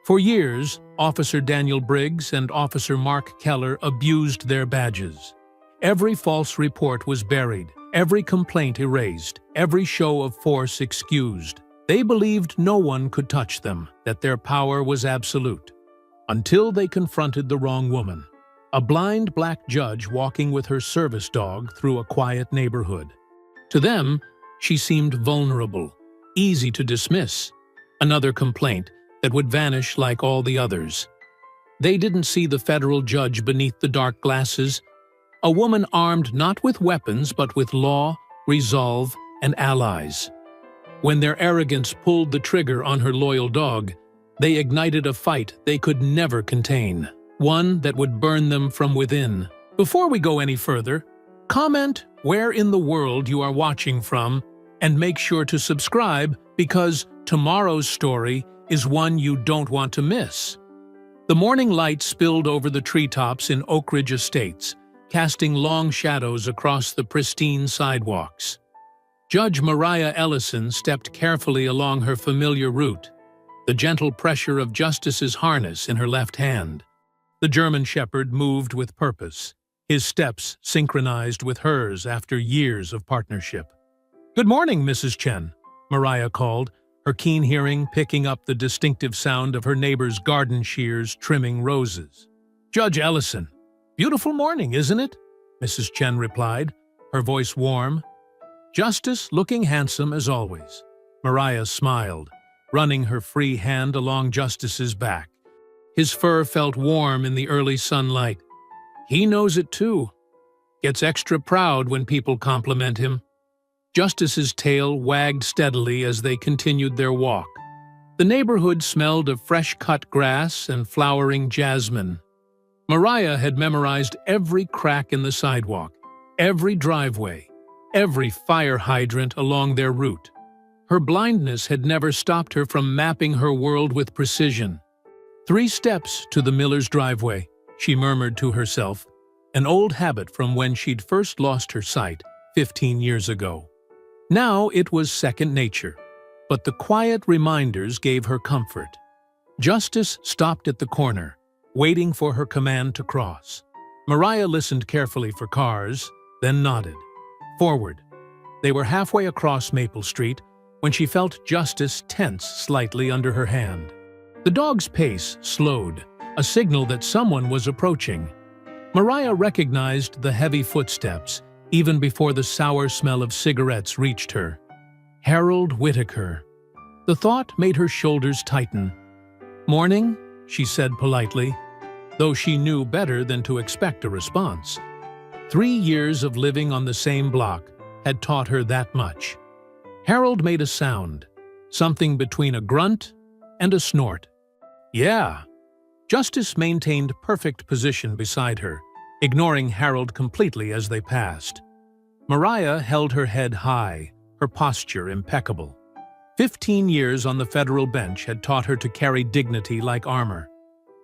For years, Officer Daniel Briggs and Officer Mark Keller abused their badges. Every false report was buried, every complaint erased, every show of force excused. They believed no one could touch them, that their power was absolute. Until they confronted the wrong woman, a blind black judge walking with her service dog through a quiet neighborhood. To them, she seemed vulnerable, easy to dismiss, another complaint that would vanish like all the others. They didn't see the federal judge beneath the dark glasses, a woman armed not with weapons but with law, resolve, and allies. When their arrogance pulled the trigger on her loyal dog, they ignited a fight they could never contain, one that would burn them from within. Before we go any further, comment where in the world you are watching from and make sure to subscribe because tomorrow's story is one you don't want to miss. The morning light spilled over the treetops in Oak Ridge Estates, casting long shadows across the pristine sidewalks. Judge Mariah Ellison stepped carefully along her familiar route, the gentle pressure of Justice's harness in her left hand. The German Shepherd moved with purpose, his steps synchronized with hers after years of partnership. "Good morning, Mrs. Chen," Mariah called, her keen hearing picking up the distinctive sound of her neighbor's garden shears trimming roses. "Judge Ellison, beautiful morning, isn't it?" Mrs. Chen replied, her voice warm. "Justice looking handsome as always." Mariah smiled, running her free hand along Justice's back. His fur felt warm in the early sunlight. He knows it too. Gets extra proud when people compliment him. Justice's tail wagged steadily as they continued their walk. The neighborhood smelled of fresh-cut grass and flowering jasmine. Mariah had memorized every crack in the sidewalk, every driveway, every fire hydrant along their route. Her blindness had never stopped her from mapping her world with precision. 3 steps to the Miller's driveway, she murmured to herself, an old habit from when she'd first lost her sight 15 years ago. Now it was second nature, but the quiet reminders gave her comfort. Justice stopped at the corner, waiting for her command to cross. Mariah listened carefully for cars, then nodded. Forward. They were halfway across Maple Street when she felt Justice tense slightly under her hand. The dog's pace slowed, a signal that someone was approaching. Mariah recognized the heavy footsteps even before the sour smell of cigarettes reached her. Harold Whitaker. The thought made her shoulders tighten. "Morning," she said politely, though she knew better than to expect a response. 3 years of living on the same block had taught her that much. Harold made a sound, something between a grunt and a snort. "Yeah." Justice maintained perfect position beside her, ignoring Harold completely as they passed. Mariah held her head high, her posture impeccable. 15 years on the federal bench had taught her to carry dignity like armor.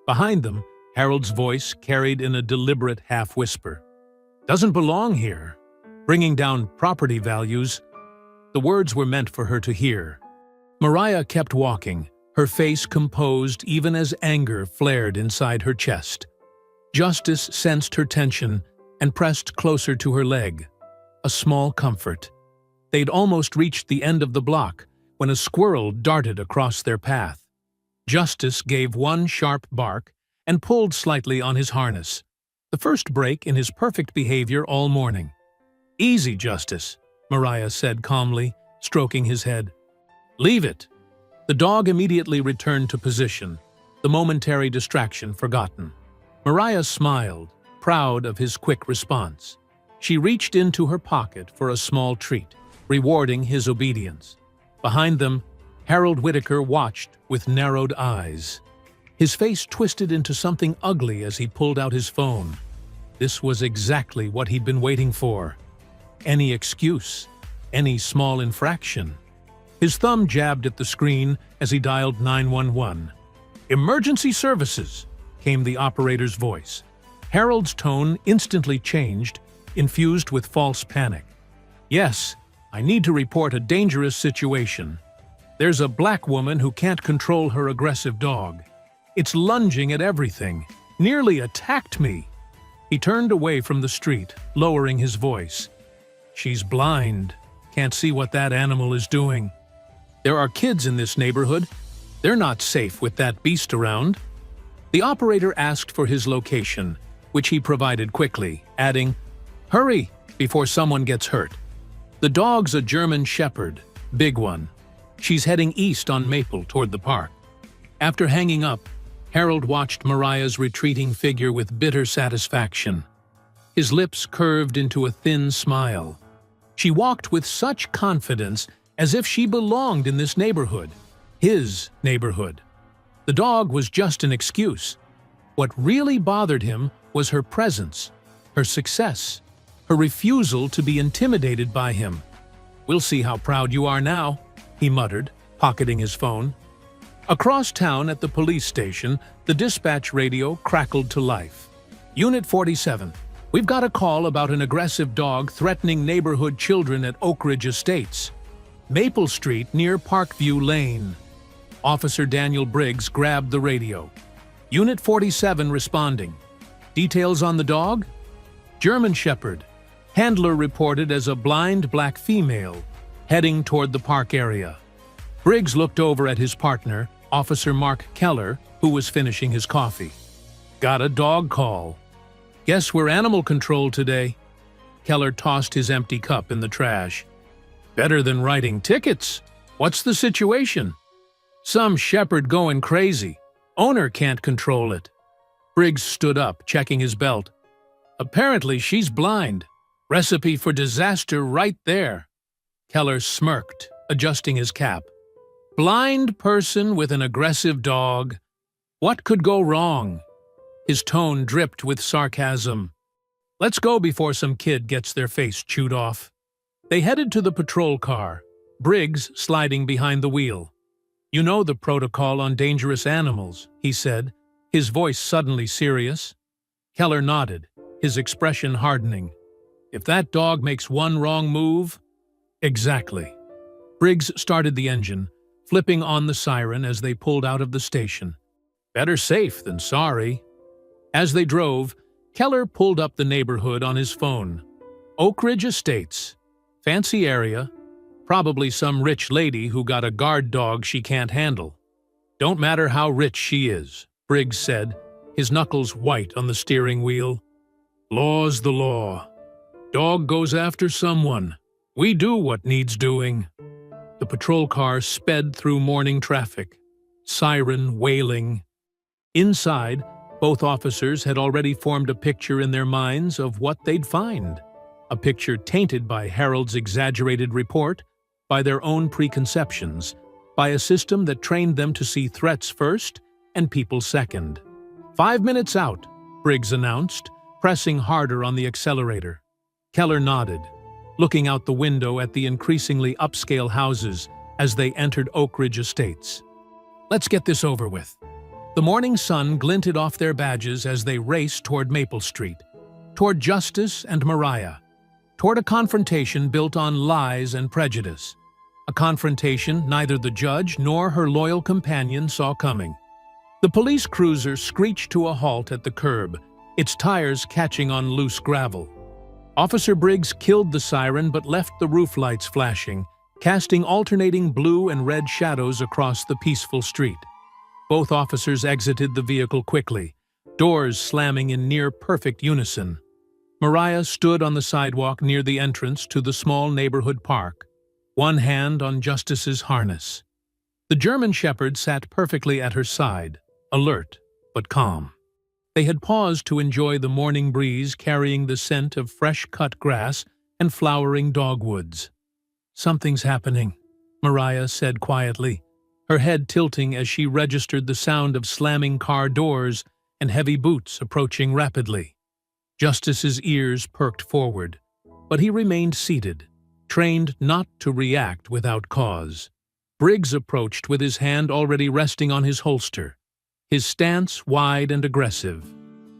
Behind them, Harold's voice carried in a deliberate half-whisper. "Doesn't belong here. Bringing down property values." The words were meant for her to hear. Mariah kept walking, her face composed even as anger flared inside her chest. Justice sensed her tension and pressed closer to her leg. A small comfort. They'd almost reached the end of the block when a squirrel darted across their path. Justice gave one sharp bark and pulled slightly on his harness, the first break in his perfect behavior all morning. "Easy, Justice," Mariah said calmly, stroking his head. "Leave it." The dog immediately returned to position, the momentary distraction forgotten. Mariah smiled, proud of his quick response. She reached into her pocket for a small treat, rewarding his obedience. Behind them, Harold Whitaker watched with narrowed eyes. His face twisted into something ugly as he pulled out his phone. This was exactly what he'd been waiting for. Any excuse, any small infraction. His thumb jabbed at the screen as he dialed 911. "Emergency services," came the operator's voice. Harold's tone instantly changed, infused with false panic. "Yes, I need to report a dangerous situation. There's a black woman who can't control her aggressive dog. It's lunging at everything. Nearly attacked me. He turned away from the street, lowering his voice. She's blind. Can't see what that animal is doing. There are kids in this neighborhood. They're not safe with that beast around. The operator asked for his location, which he provided quickly, adding, "Hurry, before someone gets hurt." The dog's a German Shepherd, big one. She's heading east on Maple toward the park. After hanging up, Harold watched Mariah's retreating figure with bitter satisfaction. His lips curved into a thin smile. She walked with such confidence, as if she belonged in this neighborhood, his neighborhood. The dog was just an excuse. What really bothered him was her presence, her success, her refusal to be intimidated by him. "We'll see how proud you are now," he muttered, pocketing his phone. Across town at the police station, the dispatch radio crackled to life. "Unit 47, we've got a call about an aggressive dog threatening neighborhood children at Oak Ridge Estates, Maple Street near Parkview Lane." Officer Daniel Briggs grabbed the radio. "Unit 47 responding. Details on the dog? German Shepherd. Handler reported as a blind black female, heading toward the park area." Briggs looked over at his partner, Officer Mark Keller, who was finishing his coffee. "Got a dog call. Guess we're animal control today." Keller tossed his empty cup in the trash. "Better than writing tickets. What's the situation?" "Some shepherd going crazy. Owner can't control it." Briggs stood up, checking his belt. "Apparently she's blind. Recipe for disaster right there." Keller smirked, adjusting his cap. "Blind person with an aggressive dog. What could go wrong?" His tone dripped with sarcasm. "Let's go before some kid gets their face chewed off." They headed to the patrol car, Briggs sliding behind the wheel. "You know the protocol on dangerous animals," he said, his voice suddenly serious. Keller nodded, his expression hardening. "If that dog makes one wrong move—" "Exactly." Briggs started the engine, flipping on the siren as they pulled out of the station. "Better safe than sorry." As they drove, Keller pulled up the neighborhood on his phone. Oak Ridge Estates. Fancy area. Probably some rich lady who got a guard dog she can't handle. "Don't matter how rich she is," Briggs said, his knuckles white on the steering wheel. "Law's the law. Dog goes after someone. We do what needs doing." The patrol car sped through morning traffic, siren wailing. Inside, both officers had already formed a picture in their minds of what they'd find. A picture tainted by Harold's exaggerated report, by their own preconceptions, by a system that trained them to see threats first and people second. 5 minutes out," Briggs announced, pressing harder on the accelerator. Keller nodded, looking out the window at the increasingly upscale houses as they entered Oak Ridge Estates. "Let's get this over with." The morning sun glinted off their badges as they raced toward Maple Street, toward justice and Mariah, toward a confrontation built on lies and prejudice, a confrontation neither the judge nor her loyal companion saw coming. The police cruiser screeched to a halt at the curb, its tires catching on loose gravel. Officer Briggs killed the siren but left the roof lights flashing, casting alternating blue and red shadows across the peaceful street. Both officers exited the vehicle quickly, doors slamming in near-perfect unison. Mariah stood on the sidewalk near the entrance to the small neighborhood park, one hand on Justice's harness. The German Shepherd sat perfectly at her side, alert but calm. They had paused to enjoy the morning breeze carrying the scent of fresh-cut grass and flowering dogwoods. "Something's happening," Mariah said quietly, her head tilting as she registered the sound of slamming car doors and heavy boots approaching rapidly. Justice's ears perked forward, but he remained seated, trained not to react without cause. Briggs approached with his hand already resting on his holster, his stance wide and aggressive.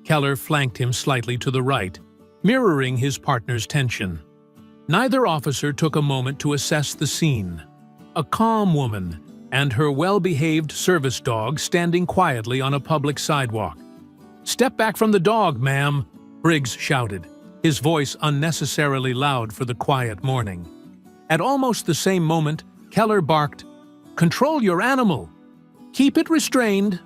Keller flanked him slightly to the right, mirroring his partner's tension. Neither officer took a moment to assess the scene. A calm woman, and her well-behaved service dog standing quietly on a public sidewalk. "Step back from the dog, ma'am," Briggs shouted, his voice unnecessarily loud for the quiet morning. At almost the same moment, Keller barked, "Control your animal! Keep it restrained!"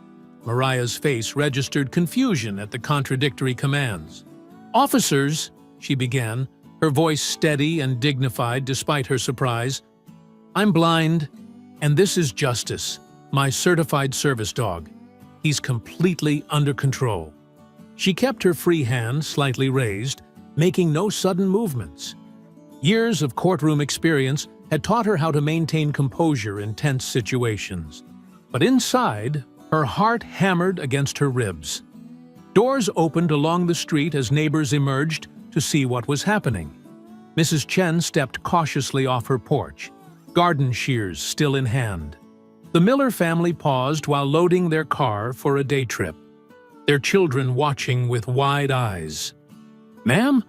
Mariah's face registered confusion at the contradictory commands. "Officers," she began, her voice steady and dignified despite her surprise, "I'm blind, and this is Justice, my certified service dog. He's completely under control." She kept her free hand slightly raised, making no sudden movements. Years of courtroom experience had taught her how to maintain composure in tense situations. But inside, her heart hammered against her ribs. Doors opened along the street as neighbors emerged to see what was happening. Mrs. Chen stepped cautiously off her porch, garden shears still in hand. The Miller family paused while loading their car for a day trip, their children watching with wide eyes. "Ma'am,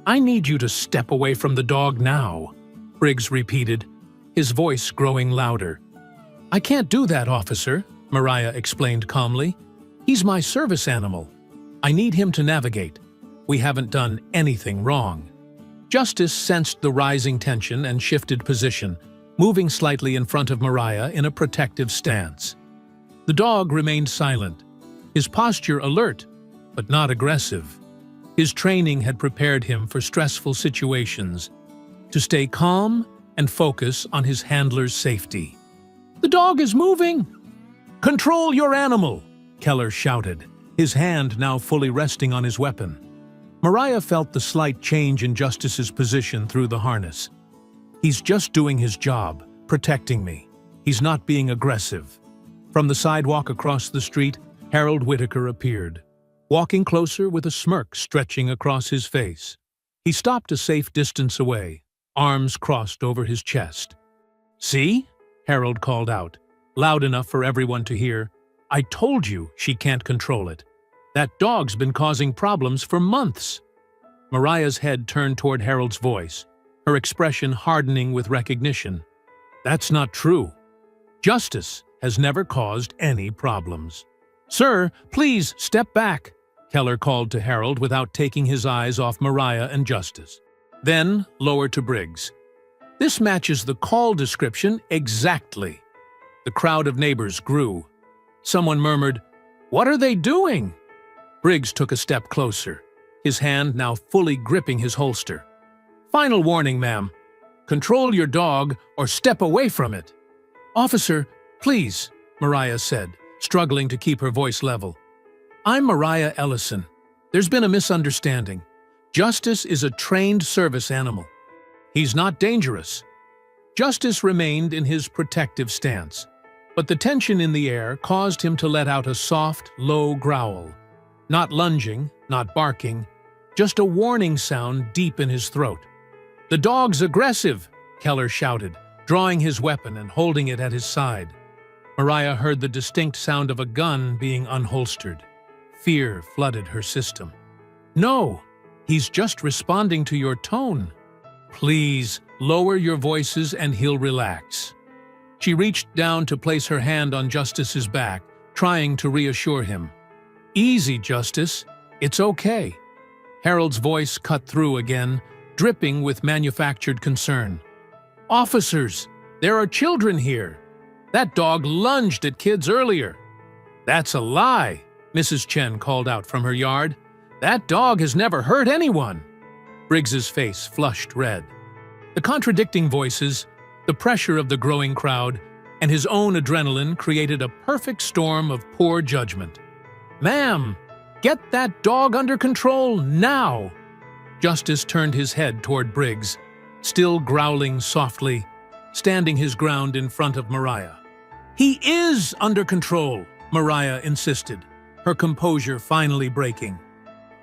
I need you to step away from the dog now," Briggs repeated, his voice growing louder. "I can't do that, officer," Mariah explained calmly. "He's my service animal. I need him to navigate. We haven't done anything wrong." Justice sensed the rising tension and shifted position, moving slightly in front of Mariah in a protective stance. The dog remained silent, his posture alert, but not aggressive. His training had prepared him for stressful situations, to stay calm and focus on his handler's safety. "The dog is moving!" "Control your animal!" Keller shouted, his hand now fully resting on his weapon. Mariah felt the slight change in Justice's position through the harness. "He's just doing his job, protecting me. He's not being aggressive." From the sidewalk across the street, Harold Whitaker appeared, walking closer with a smirk stretching across his face. He stopped a safe distance away, arms crossed over his chest. "See?" Harold called out, loud enough for everyone to hear. "I told you she can't control it. That dog's been causing problems for months." Mariah's head turned toward Harold's voice, her expression hardening with recognition. "That's not true. Justice has never caused any problems." "Sir, please step back," Keller called to Harold without taking his eyes off Mariah and Justice. Then, lower to Briggs. "This matches the call description exactly." The crowd of neighbors grew. Someone murmured, "What are they doing?" Briggs took a step closer, his hand now fully gripping his holster. "Final warning, ma'am. Control your dog or step away from it." "Officer, please," Mariah said, struggling to keep her voice level. "I'm Mariah Ellison. There's been a misunderstanding. Justice is a trained service animal. He's not dangerous." Justice remained in his protective stance, but the tension in the air caused him to let out a soft, low growl. Not lunging, not barking, just a warning sound deep in his throat. "The dog's aggressive," Keller shouted, drawing his weapon and holding it at his side. Mariah heard the distinct sound of a gun being unholstered. Fear flooded her system. "No, he's just responding to your tone. Please, lower your voices and he'll relax." She reached down to place her hand on Justice's back, trying to reassure him. "Easy, Justice. It's okay." Harold's voice cut through again, dripping with manufactured concern. "Officers, there are children here. That dog lunged at kids earlier." "That's a lie," Mrs. Chen called out from her yard. "That dog has never hurt anyone." Briggs's face flushed red. The contradicting voices, the pressure of the growing crowd, and his own adrenaline created a perfect storm of poor judgment. "Ma'am, get that dog under control now!" Justice turned his head toward Briggs, still growling softly, standing his ground in front of Mariah. "He is under control," Mariah insisted, her composure finally breaking.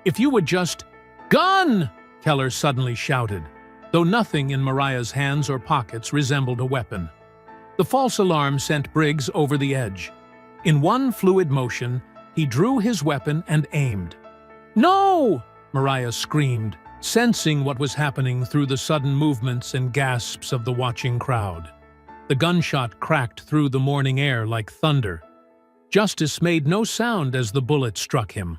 "If you would just—" "Gun!" Keller suddenly shouted, though nothing in Mariah's hands or pockets resembled a weapon. The false alarm sent Briggs over the edge. In one fluid motion, he drew his weapon and aimed. "No!" Mariah screamed, sensing what was happening through the sudden movements and gasps of the watching crowd. The gunshot cracked through the morning air like thunder. Justice made no sound as the bullet struck him.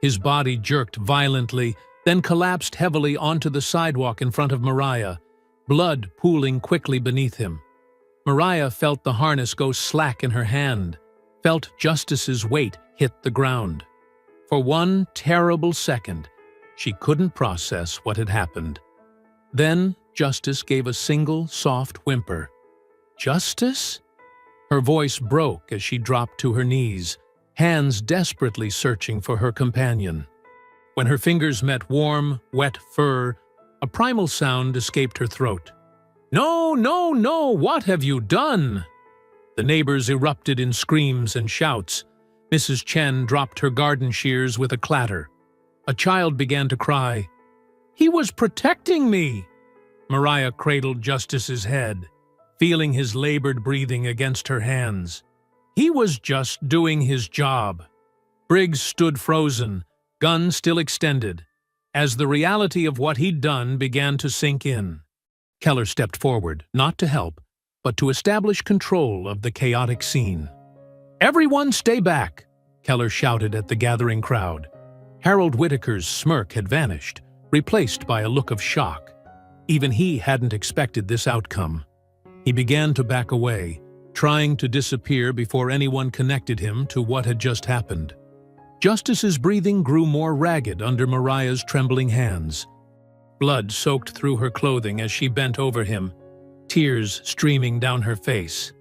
His body jerked violently, then collapsed heavily onto the sidewalk in front of Mariah, blood pooling quickly beneath him. Mariah felt the harness go slack in her hand, felt Justice's weight hit the ground. For one terrible second, she couldn't process what had happened. Then Justice gave a single, soft whimper. "Justice?" Her voice broke as she dropped to her knees, hands desperately searching for her companion. When her fingers met warm, wet fur, a primal sound escaped her throat. "No, no, no! What have you done?" The neighbors erupted in screams and shouts. Mrs. Chen dropped her garden shears with a clatter. A child began to cry. "He was protecting me!" Mariah cradled Justice's head, feeling his labored breathing against her hands. He was just doing his job. Briggs stood frozen, gun still extended, as the reality of what he'd done began to sink in. Keller stepped forward, not to help, but to establish control of the chaotic scene. "Everyone stay back!" Keller shouted at the gathering crowd. Harold Whitaker's smirk had vanished, replaced by a look of shock. Even he hadn't expected this outcome. He began to back away, trying to disappear before anyone connected him to what had just happened. Justice's breathing grew more ragged under Mariah's trembling hands. Blood soaked through her clothing as she bent over him, tears streaming down her face.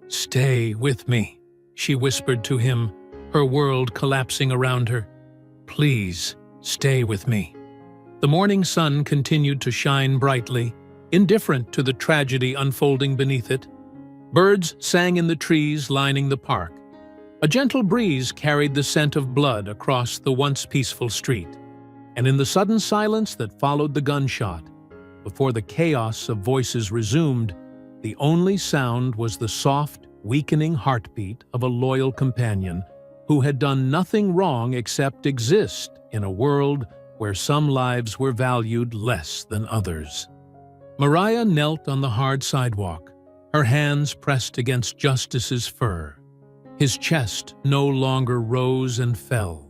"Stay with me," she whispered to him, her world collapsing around her. "Please, stay with me." The morning sun continued to shine brightly, indifferent to the tragedy unfolding beneath it. Birds sang in the trees lining the park. A gentle breeze carried the scent of blood across the once peaceful street. And in the sudden silence that followed the gunshot, before the chaos of voices resumed, the only sound was the soft, weakening heartbeat of a loyal companion who had done nothing wrong except exist in a world where some lives were valued less than others. Mariah knelt on the hard sidewalk, her hands pressed against Justice's fur. His chest no longer rose and fell.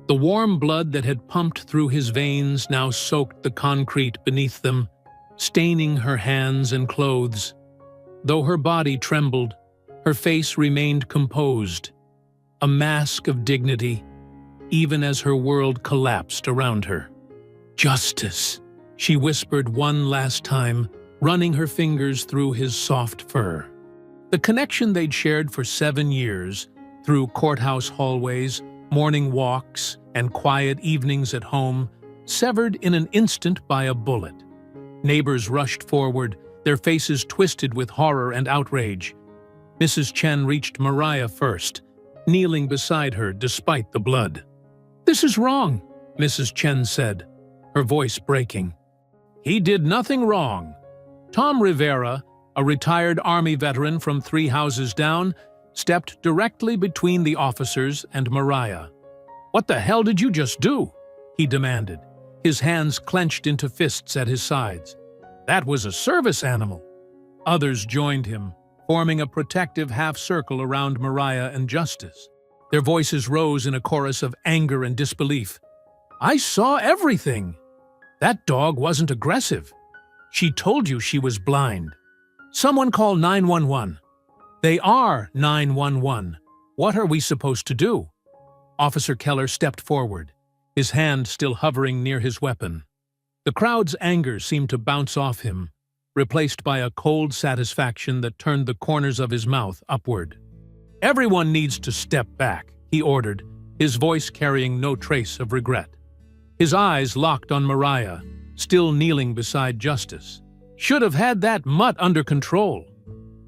The warm blood that had pumped through his veins now soaked the concrete beneath them, staining her hands and clothes. Though her body trembled, her face remained composed, a mask of dignity, even as her world collapsed around her. "Justice," she whispered one last time, running her fingers through his soft fur. The connection they'd shared for 7 years, through courthouse hallways, morning walks, and quiet evenings at home, severed in an instant by a bullet. Neighbors rushed forward, their faces twisted with horror and outrage. Mrs. Chen reached Mariah first, kneeling beside her despite the blood. "This is wrong," Mrs. Chen said, her voice breaking. "He did nothing wrong." Tom Rivera, a retired Army veteran from 3 houses down, stepped directly between the officers and Mariah. "What the hell did you just do?" he demanded, his hands clenched into fists at his sides. "That was a service animal." Others joined him, forming a protective half-circle around Mariah and Justice. Their voices rose in a chorus of anger and disbelief. "I saw everything! That dog wasn't aggressive. She told you she was blind. Someone call 911. They are 911. What are we supposed to do?" Officer Keller stepped forward, his hand still hovering near his weapon. The crowd's anger seemed to bounce off him, replaced by a cold satisfaction that turned the corners of his mouth upward. "Everyone needs to step back," he ordered, his voice carrying no trace of regret. His eyes locked on Mariah, still kneeling beside Justice. "Should have had that mutt under control."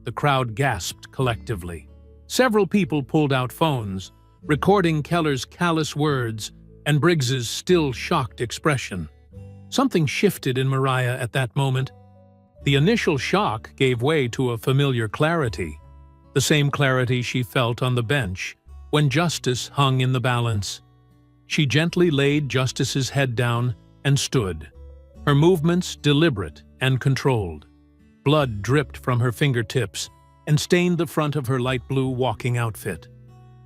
The crowd gasped collectively. Several people pulled out phones, recording Keller's callous words and Briggs's still shocked expression. Something shifted in Mariah at that moment. The initial shock gave way to a familiar clarity, the same clarity she felt on the bench when Justice hung in the balance. She gently laid Justice's head down and stood, her movements deliberate and controlled. Blood dripped from her fingertips and stained the front of her light blue walking outfit.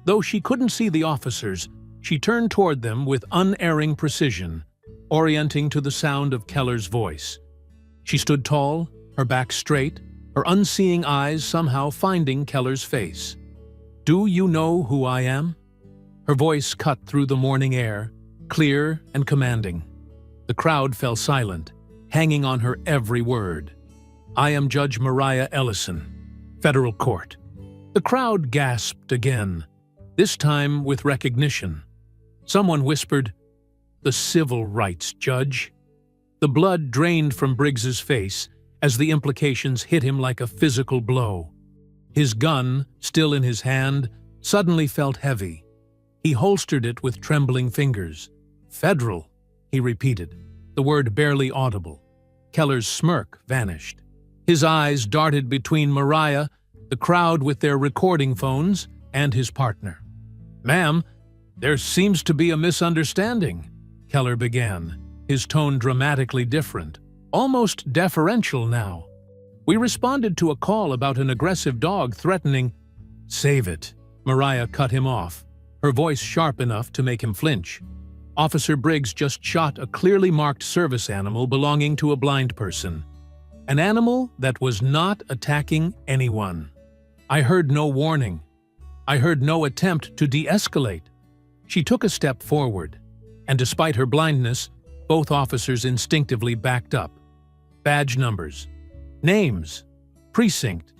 Though she couldn't see the officers, she turned toward them with unerring precision, orienting to the sound of Keller's voice. She stood tall, her back straight, her unseeing eyes somehow finding Keller's face. "Do you know who I am?" Her voice cut through the morning air, clear and commanding. The crowd fell silent, hanging on her every word. "I am Judge Mariah Ellison, Federal Court." The crowd gasped again, this time with recognition. Someone whispered, "The civil rights judge." The blood drained from Briggs's face as the implications hit him like a physical blow. His gun, still in his hand, suddenly felt heavy. He holstered it with trembling fingers. "Federal," he repeated, the word barely audible. Keller's smirk vanished. His eyes darted between Mariah, the crowd with their recording phones, and his partner. "Ma'am, there seems to be a misunderstanding," Keller began, his tone dramatically different, almost deferential now. "We responded to a call about an aggressive dog threatening—" "Save it," Mariah cut him off, her voice sharp enough to make him flinch. "Officer Briggs just shot a clearly marked service animal belonging to a blind person. An animal that was not attacking anyone. I heard no warning. I heard no attempt to de-escalate." She took a step forward, and despite her blindness, both officers instinctively backed up. Badge numbers, names, precinct.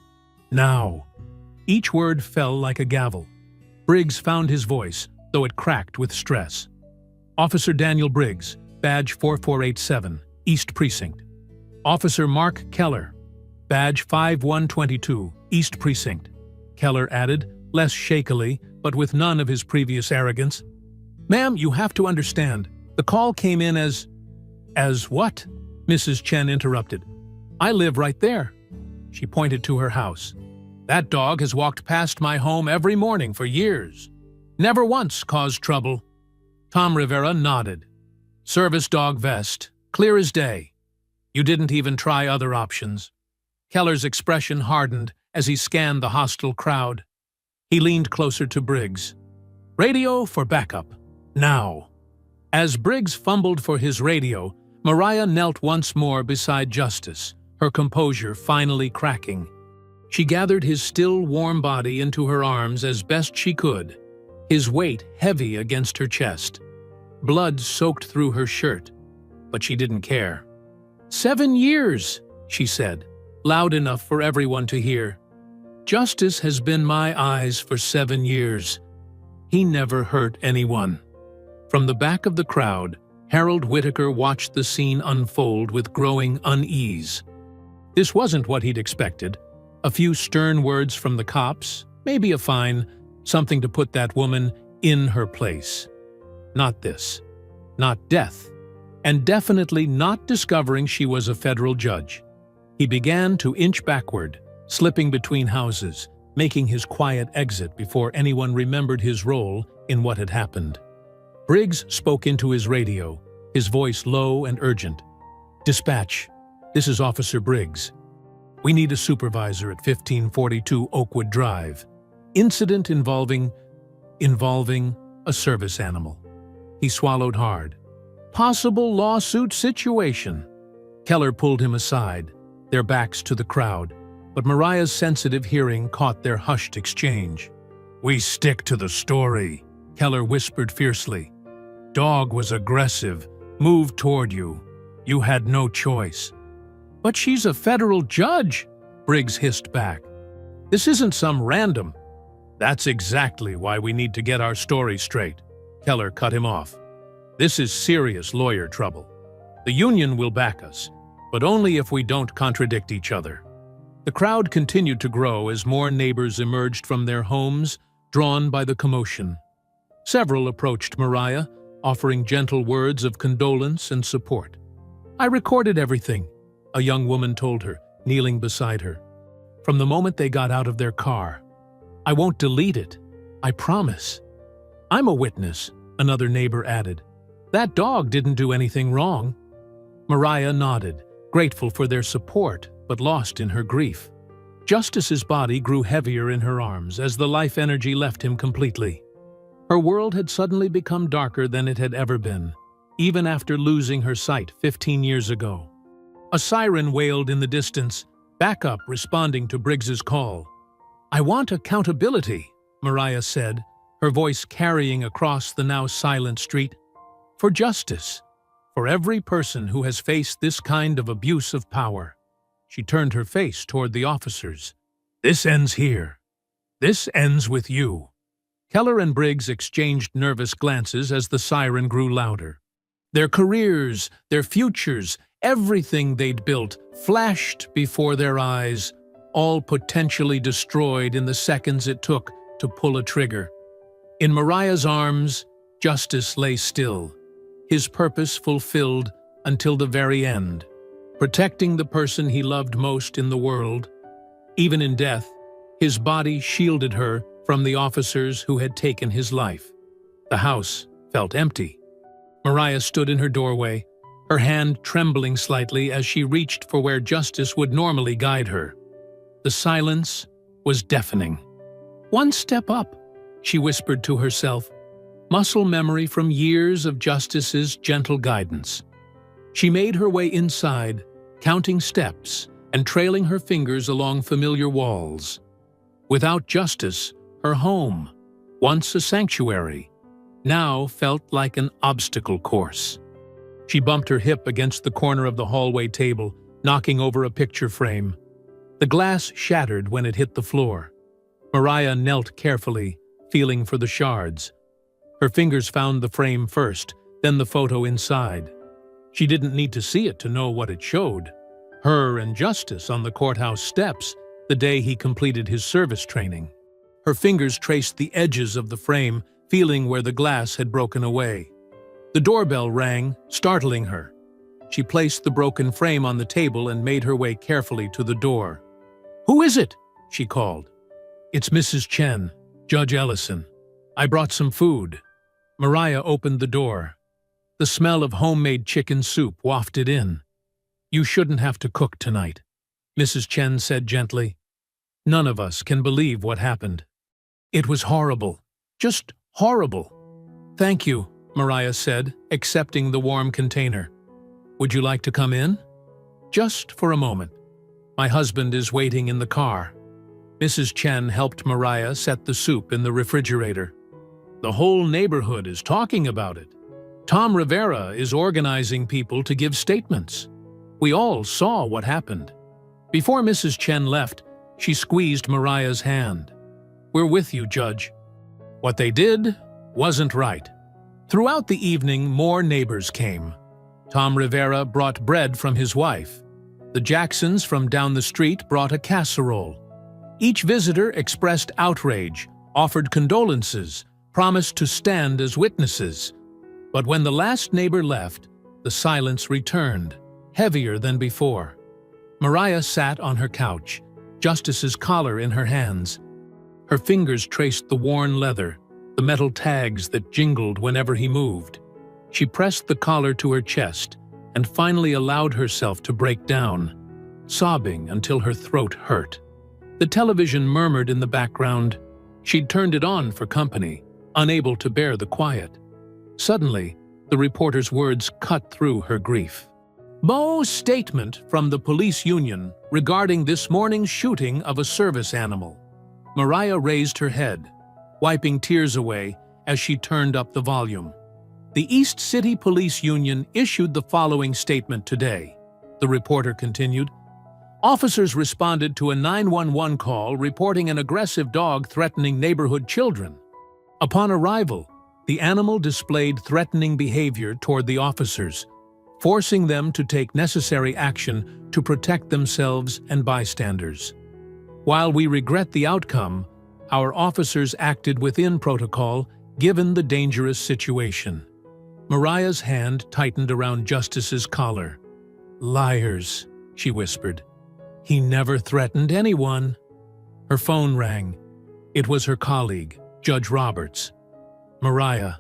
"Now." Each word fell like a gavel. Briggs found his voice, though it cracked with stress. "Officer Daniel Briggs, badge 4487, East Precinct." "Officer Mark Keller, badge 5122, East Precinct," Keller added, less shakily, but with none of his previous arrogance. "Ma'am, you have to understand, the call came in as—" "As what?" Mrs. Chen interrupted. "I live right there." She pointed to her house. "That dog has walked past my home every morning for years. Never once caused trouble." Tom Rivera nodded. "Service dog vest, clear as day. You didn't even try other options." Keller's expression hardened as he scanned the hostile crowd. He leaned closer to Briggs. "Radio for backup. Now." As Briggs fumbled for his radio, Mariah knelt once more beside Justice, her composure finally cracking. She gathered his still warm body into her arms as best she could, his weight heavy against her chest. Blood soaked through her shirt, but she didn't care. "7 years," she said, loud enough for everyone to hear. "Justice has been my eyes for 7 years. He never hurt anyone." From the back of the crowd, Harold Whitaker watched the scene unfold with growing unease. This wasn't what he'd expected. A few stern words from the cops, maybe a fine, something to put that woman in her place. Not this. Not death. And definitely not discovering she was a federal judge. He began to inch backward, slipping between houses, making his quiet exit before anyone remembered his role in what had happened. Briggs spoke into his radio, his voice low and urgent. "Dispatch, this is Officer Briggs. We need a supervisor at 1542 Oakwood Drive. Incident involving a service animal." He swallowed hard. "Possible lawsuit situation." Keller pulled him aside, their backs to the crowd, but Mariah's sensitive hearing caught their hushed exchange. "We stick to the story," Keller whispered fiercely. "Dog was aggressive, moved toward you. You had no choice." "But she's a federal judge," Briggs hissed back. "This isn't some random—" "That's exactly why we need to get our story straight," Keller cut him off. "This is serious lawyer trouble. The union will back us, but only if we don't contradict each other." The crowd continued to grow as more neighbors emerged from their homes, drawn by the commotion. Several approached Mariah, offering gentle words of condolence and support. "I recorded everything," a young woman told her, kneeling beside her. "From the moment they got out of their car. I won't delete it. I promise." "I'm a witness," another neighbor added. "That dog didn't do anything wrong." Mariah nodded, grateful for their support, but lost in her grief. Justice's body grew heavier in her arms as the life energy left him completely. Her world had suddenly become darker than it had ever been, even after losing her sight 15 years ago. A siren wailed in the distance, backup responding to Briggs's call. "I want accountability," Mariah said, her voice carrying across the now silent street. "For justice. For every person who has faced this kind of abuse of power." She turned her face toward the officers. "This ends here. This ends with you." Keller and Briggs exchanged nervous glances as the siren grew louder. Their careers, their futures, everything they'd built flashed before their eyes, all potentially destroyed in the seconds it took to pull a trigger. In Mariah's arms, Justice lay still, his purpose fulfilled until the very end, protecting the person he loved most in the world. Even in death, his body shielded her from the officers who had taken his life. The house felt empty. Mariah stood in her doorway, her hand trembling slightly as she reached for where Justice would normally guide her. The silence was deafening. "One step up," she whispered to herself, muscle memory from years of Justice's gentle guidance. She made her way inside, counting steps and trailing her fingers along familiar walls. Without Justice, her home, once a sanctuary, now felt like an obstacle course. She bumped her hip against the corner of the hallway table, knocking over a picture frame. The glass shattered when it hit the floor. Mariah knelt carefully, feeling for the shards. Her fingers found the frame first, then the photo inside. She didn't need to see it to know what it showed. Her and Justice on the courthouse steps, the day he completed his service training. Her fingers traced the edges of the frame, feeling where the glass had broken away. The doorbell rang, startling her. She placed the broken frame on the table and made her way carefully to the door. "Who is it?" she called. "It's Mrs. Chen, Judge Ellison. I brought some food." Mariah opened the door. The smell of homemade chicken soup wafted in. "You shouldn't have to cook tonight," Mrs. Chen said gently. "None of us can believe what happened. It was horrible. Just horrible." "Thank you," Mariah said, accepting the warm container. "Would you like to come in?" "Just for a moment. My husband is waiting in the car." Mrs. Chen helped Mariah set the soup in the refrigerator. "The whole neighborhood is talking about it. Tom Rivera is organizing people to give statements. We all saw what happened." Before Mrs. Chen left, she squeezed Mariah's hand. "We're with you, Judge. What they did wasn't right." Throughout the evening, more neighbors came. Tom Rivera brought bread from his wife. The Jacksons from down the street brought a casserole. Each visitor expressed outrage, offered condolences, promised to stand as witnesses. But when the last neighbor left, the silence returned, heavier than before. Mariah sat on her couch, Justice's collar in her hands. Her fingers traced the worn leather, the metal tags that jingled whenever he moved. She pressed the collar to her chest and finally allowed herself to break down, sobbing until her throat hurt. The television murmured in the background. She'd turned it on for company, unable to bear the quiet. Suddenly, the reporter's words cut through her grief. "Mo's statement from the police union regarding this morning's shooting of a service animal." Mariah raised her head, wiping tears away as she turned up the volume. "The East City Police Union issued the following statement today," the reporter continued. "Officers responded to a 911 call reporting an aggressive dog threatening neighborhood children. Upon arrival, the animal displayed threatening behavior toward the officers, forcing them to take necessary action to protect themselves and bystanders. While we regret the outcome, our officers acted within protocol given the dangerous situation." Mariah's hand tightened around Justice's collar. "Liars," she whispered. "He never threatened anyone." Her phone rang. It was her colleague, Judge Roberts. "Mariah,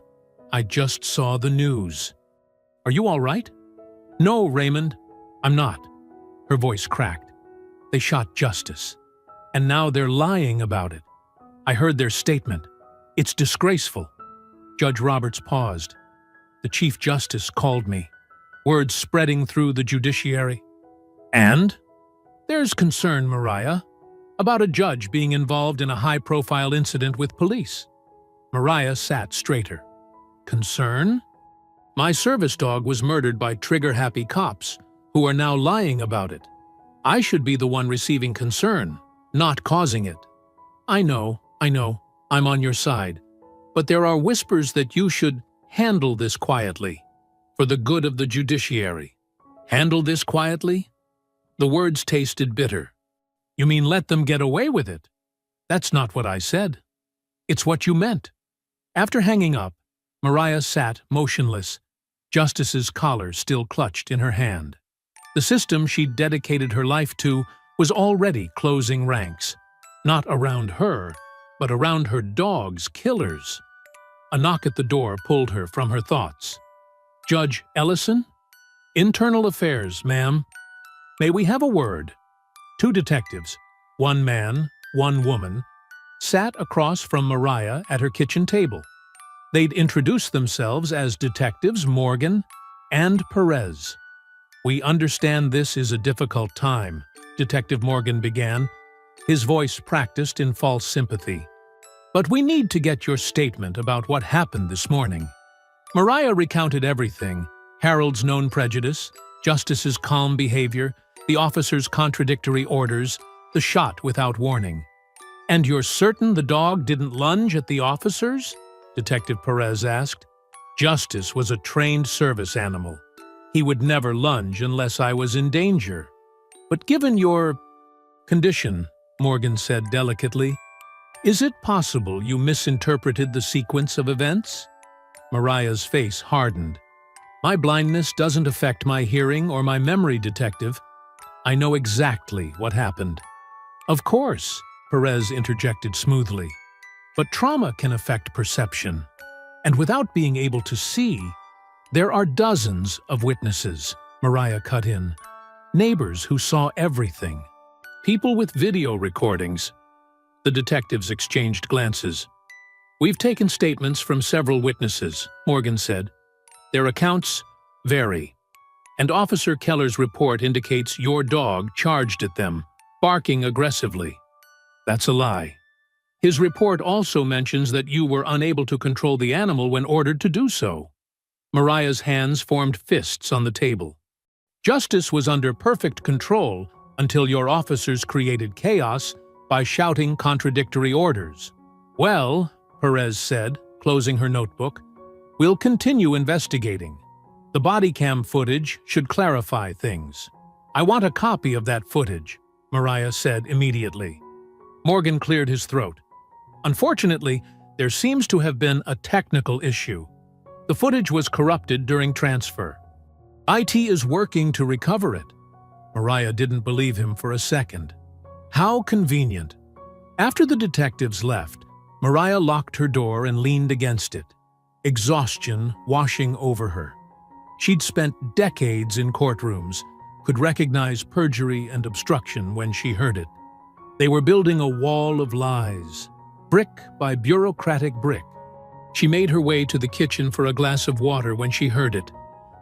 I just saw the news." "Are you all right?" "No, Raymond, I'm not." Her voice cracked. They shot Justice. And now they're lying about it. I heard their statement. It's disgraceful. Judge Roberts paused. The Chief Justice called me. Words spreading through the judiciary. And? There's concern, Mariah, about a judge being involved in a high-profile incident with police. Mariah sat straighter. Concern? My service dog was murdered by trigger-happy cops who are now lying about it. I should be the one receiving concern, not causing it. I know, I'm on your side. But there are whispers that you should handle this quietly, for the good of the judiciary. Handle this quietly? The words tasted bitter. You mean let them get away with it? That's not what I said. It's what you meant. After hanging up, Mariah sat motionless, Justice's collar still clutched in her hand. The system she'd dedicated her life to was already closing ranks, not around her, but around her dog's killers. A knock at the door pulled her from her thoughts. Judge Ellison? Internal Affairs, ma'am. May we have a word? Two detectives, one man, one woman, sat across from Mariah at her kitchen table. They'd introduced themselves as Detectives Morgan and Perez. We understand this is a difficult time, Detective Morgan began, his voice practiced in false sympathy. But we need to get your statement about what happened this morning. Mariah recounted everything, Harold's known prejudice, Justice's calm behavior, the officer's contradictory orders, the shot without warning. And you're certain the dog didn't lunge at the officers? Detective Perez asked. Justice was a trained service animal. He would never lunge unless I was in danger. But given your condition, Morgan said delicately, is it possible you misinterpreted the sequence of events? Mariah's face hardened. My blindness doesn't affect my hearing or my memory, Detective. I know exactly what happened. Of course, Perez interjected smoothly. But trauma can affect perception. And without being able to see, there are dozens of witnesses, Mariah cut in. Neighbors who saw everything. People with video recordings. The detectives exchanged glances. We've taken statements from several witnesses, Morgan said. Their accounts vary. And Officer Keller's report indicates your dog charged at them, barking aggressively. That's a lie. His report also mentions that you were unable to control the animal when ordered to do so. Mariah's hands formed fists on the table. Justice was under perfect control until your officers created chaos by shouting contradictory orders. Well, Perez said, closing her notebook, we'll continue investigating. The body cam footage should clarify things. I want a copy of that footage, Mariah said immediately. Morgan cleared his throat. Unfortunately, there seems to have been a technical issue. The footage was corrupted during transfer. IT is working to recover it. Mariah didn't believe him for a second. How convenient. After the detectives left, Mariah locked her door and leaned against it, exhaustion washing over her. She'd spent decades in courtrooms, could recognize perjury and obstruction when she heard it. They were building a wall of lies, brick by bureaucratic brick. She made her way to the kitchen for a glass of water when she heard it,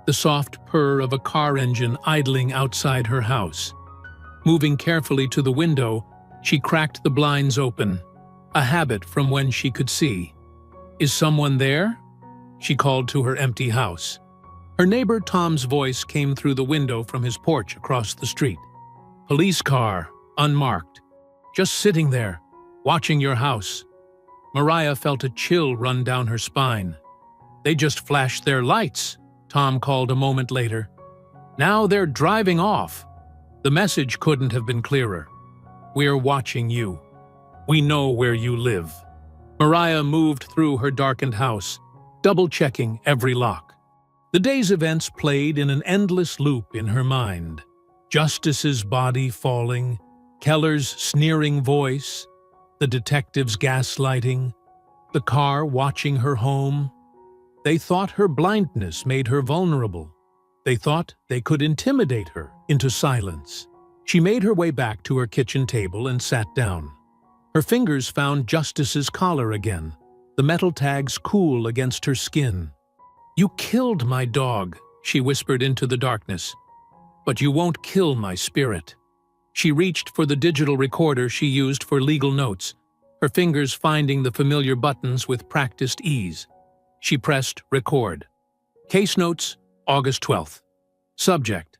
the soft purr of a car engine idling outside her house. Moving carefully to the window, she cracked the blinds open, a habit from when she could see. Is someone there? She called to her empty house. Her neighbor Tom's voice came through the window from his porch across the street. Police car, unmarked. Just sitting there, watching your house. Mariah felt a chill run down her spine. They just flashed their lights, Tom called a moment later. Now they're driving off. The message couldn't have been clearer. We're watching you. We know where you live. Mariah moved through her darkened house, double-checking every lock. The day's events played in an endless loop in her mind. Justice's body falling, Keller's sneering voice, the detective's gaslighting, the car watching her home. They thought her blindness made her vulnerable. They thought they could intimidate her into silence. She made her way back to her kitchen table and sat down. Her fingers found Justice's collar again, the metal tags cool against her skin. "You killed my dog," she whispered into the darkness. "But you won't kill my spirit." She reached for the digital recorder she used for legal notes, her fingers finding the familiar buttons with practiced ease. She pressed record. Case notes, August 12th. Subject: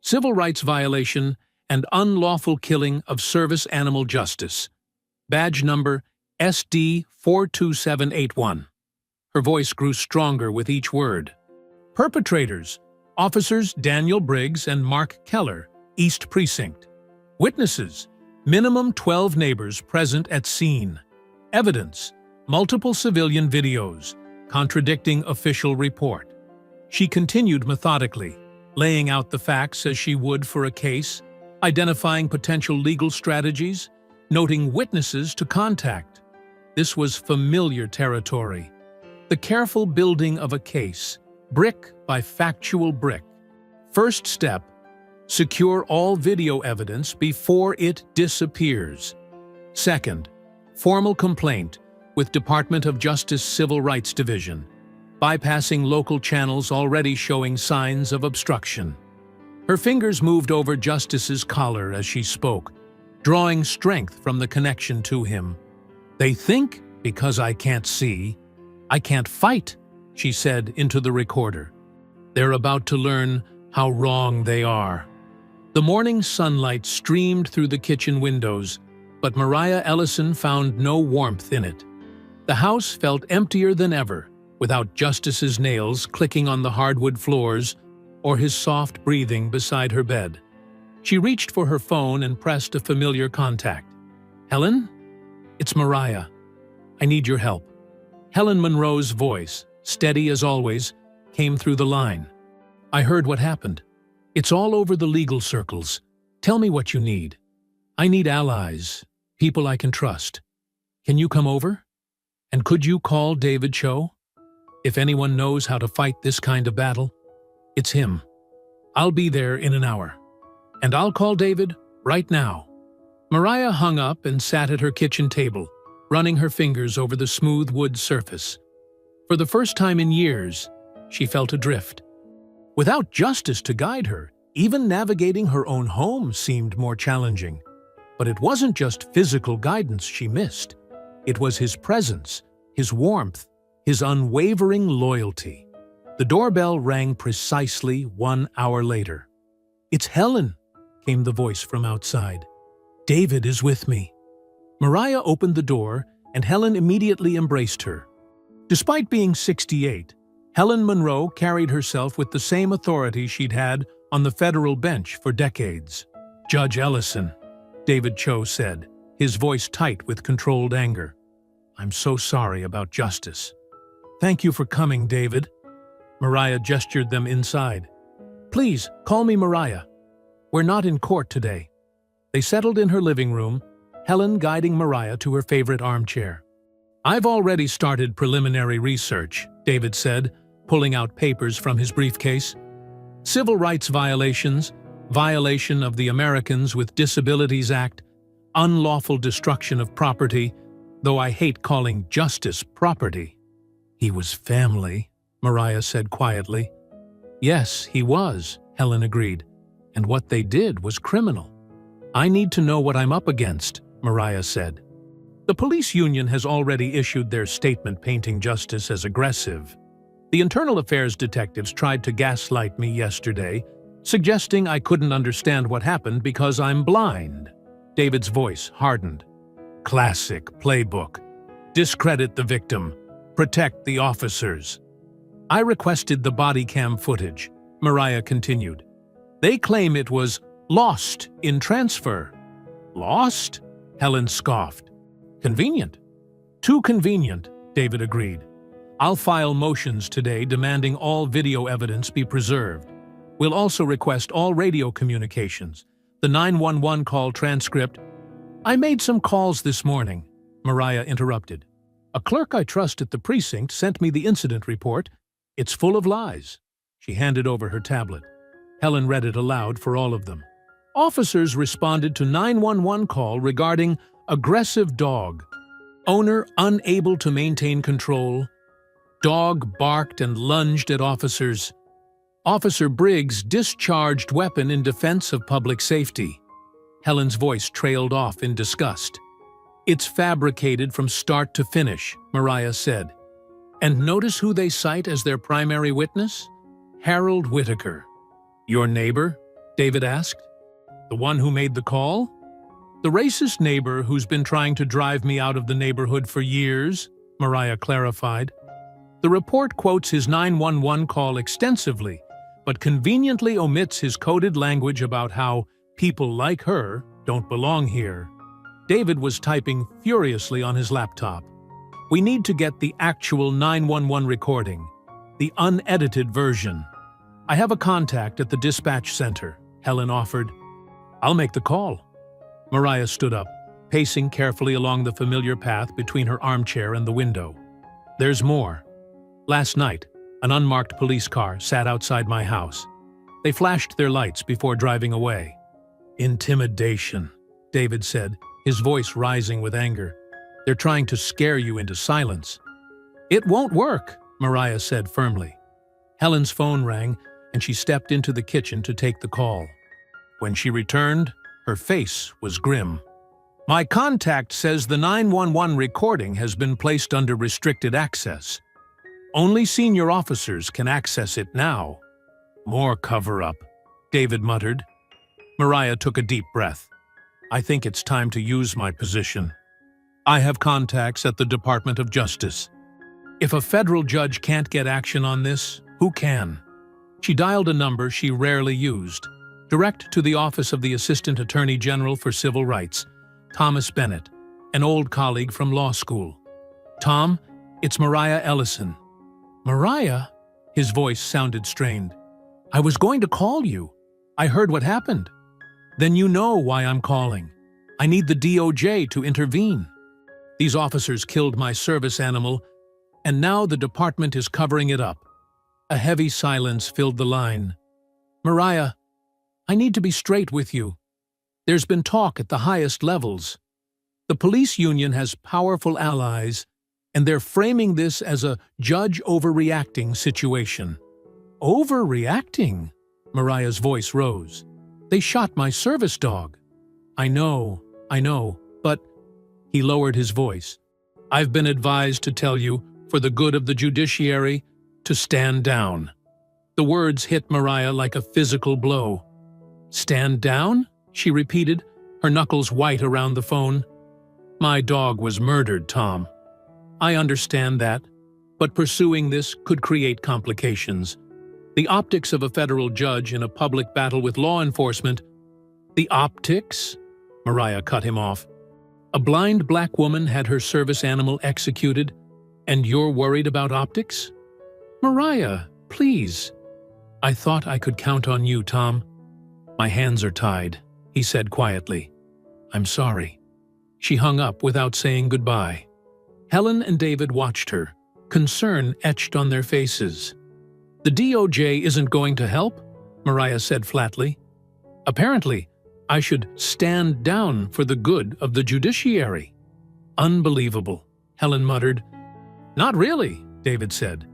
civil rights violation and unlawful killing of service animal justice. Badge number SD 42781. Her voice grew stronger with each word. Perpetrators: Officers Daniel Briggs and Mark Keller, East Precinct. Witnesses: minimum 12 neighbors present at scene. Evidence: multiple civilian videos, contradicting official report. She continued methodically, laying out the facts as she would for a case, identifying potential legal strategies, noting witnesses to contact. This was familiar territory. The careful building of a case, brick by factual brick. First step: secure all video evidence before it disappears. Second, formal complaint with Department of Justice Civil Rights Division, bypassing local channels already showing signs of obstruction. Her fingers moved over Justice's collar as she spoke, drawing strength from the connection to him. "They think, because I can't see, I can't fight," she said into the recorder. "They're about to learn how wrong they are." The morning sunlight streamed through the kitchen windows, but Mariah Ellison found no warmth in it. The house felt emptier than ever, without Justice's nails clicking on the hardwood floors or his soft breathing beside her bed. She reached for her phone and pressed a familiar contact. "Helen? It's Mariah. I need your help." Helen Monroe's voice, steady as always, came through the line. "I heard what happened. It's all over the legal circles. Tell me what you need. I need allies, people I can trust. Can you come over? And could you call David Cho? If anyone knows how to fight this kind of battle, it's him. I'll be there in an hour. And I'll call David right now." Mariah hung up and sat at her kitchen table, running her fingers over the smooth wood surface. For the first time in years, she felt adrift. Without Justice to guide her, even navigating her own home seemed more challenging. But it wasn't just physical guidance she missed. It was his presence, his warmth, his unwavering loyalty. The doorbell rang precisely 1 hour later. "It's Helen," came the voice from outside. "David is with me." Mariah opened the door, and Helen immediately embraced her. Despite being 68, Helen Monroe carried herself with the same authority she'd had on the federal bench for decades. "Judge Ellison," David Cho said, his voice tight with controlled anger. "I'm so sorry about Justice." "Thank you for coming, David." Mariah gestured them inside. "Please, call me Mariah. We're not in court today." They settled in her living room, Helen guiding Mariah to her favorite armchair. "I've already started preliminary research," David said, pulling out papers from his briefcase. "Civil rights violations, violation of the Americans with Disabilities Act, unlawful destruction of property, though I hate calling justice property." "He was family," Mariah said quietly. "Yes, he was," Helen agreed, "and what they did was criminal." "I need to know what I'm up against," Mariah said. "The police union has already issued their statement painting Justice as aggressive. The internal affairs detectives tried to gaslight me yesterday, suggesting I couldn't understand what happened because I'm blind." David's voice hardened. "Classic playbook. Discredit the victim. Protect the officers." "I requested the body cam footage," Mariah continued. "They claim it was lost in transfer." "Lost?" Helen scoffed. "Convenient." "Too convenient," David agreed. "I'll file motions today demanding all video evidence be preserved. We'll also request all radio communications, the 911 call transcript." "I made some calls this morning," Mariah interrupted. "A clerk I trust at the precinct sent me the incident report. It's full of lies." She handed over her tablet. Helen read it aloud for all of them. Officers responded to 911 call regarding aggressive dog. Owner unable to maintain control. Dog barked and lunged at officers. Officer Briggs discharged weapon in defense of public safety. Helen's voice trailed off in disgust. It's fabricated from start to finish, Mariah said. And notice who they cite as their primary witness? Harold Whitaker. Your neighbor? David asked. The one who made the call? The racist neighbor who's been trying to drive me out of the neighborhood for years, Mariah clarified. The report quotes his 911 call extensively, but conveniently omits his coded language about how people like her don't belong here. David was typing furiously on his laptop. We need to get the actual 911 recording, the unedited version. I have a contact at the dispatch center, Helen offered. I'll make the call. Mariah stood up, pacing carefully along the familiar path between her armchair and the window. There's more. Last night, an unmarked police car sat outside my house. They flashed their lights before driving away. Intimidation, David said, his voice rising with anger. They're trying to scare you into silence. It won't work, Mariah said firmly. Helen's phone rang, and she stepped into the kitchen to take the call. When she returned, her face was grim. My contact says the 911 recording has been placed under restricted access. Only senior officers can access it now. More cover-up, David muttered. Mariah took a deep breath. I think it's time to use my position. I have contacts at the Department of Justice. If a federal judge can't get action on this, who can? She dialed a number she rarely used, direct to the office of the Assistant Attorney General for Civil Rights, Thomas Bennett, an old colleague from law school. Tom, it's Mariah Ellison. Mariah? His voice sounded strained. I was going to call you. I heard what happened. Then you know why I'm calling. I need the DOJ to intervene. These officers killed my service animal, and now the department is covering it up. A heavy silence filled the line. Mariah, I need to be straight with you. There's been talk at the highest levels. The police union has powerful allies, and they're framing this as a judge overreacting situation. Overreacting? Mariah's voice rose. They shot my service dog. I know, but... He lowered his voice. I've been advised to tell you, for the good of the judiciary, to stand down. The words hit Mariah like a physical blow. Stand down? She repeated, her knuckles white around the phone. My dog was murdered, Tom. I understand that, but pursuing this could create complications. The optics of a federal judge in a public battle with law enforcement. The optics? Mariah cut him off. A blind black woman had her service animal executed, and you're worried about optics? Mariah, please. I thought I could count on you, Tom. My hands are tied, he said quietly. I'm sorry. She hung up without saying goodbye. Helen and David watched her, concern etched on their faces. The DOJ isn't going to help, Mariah said flatly. Apparently, I should stand down for the good of the judiciary. Unbelievable, Helen muttered. Not really, David said.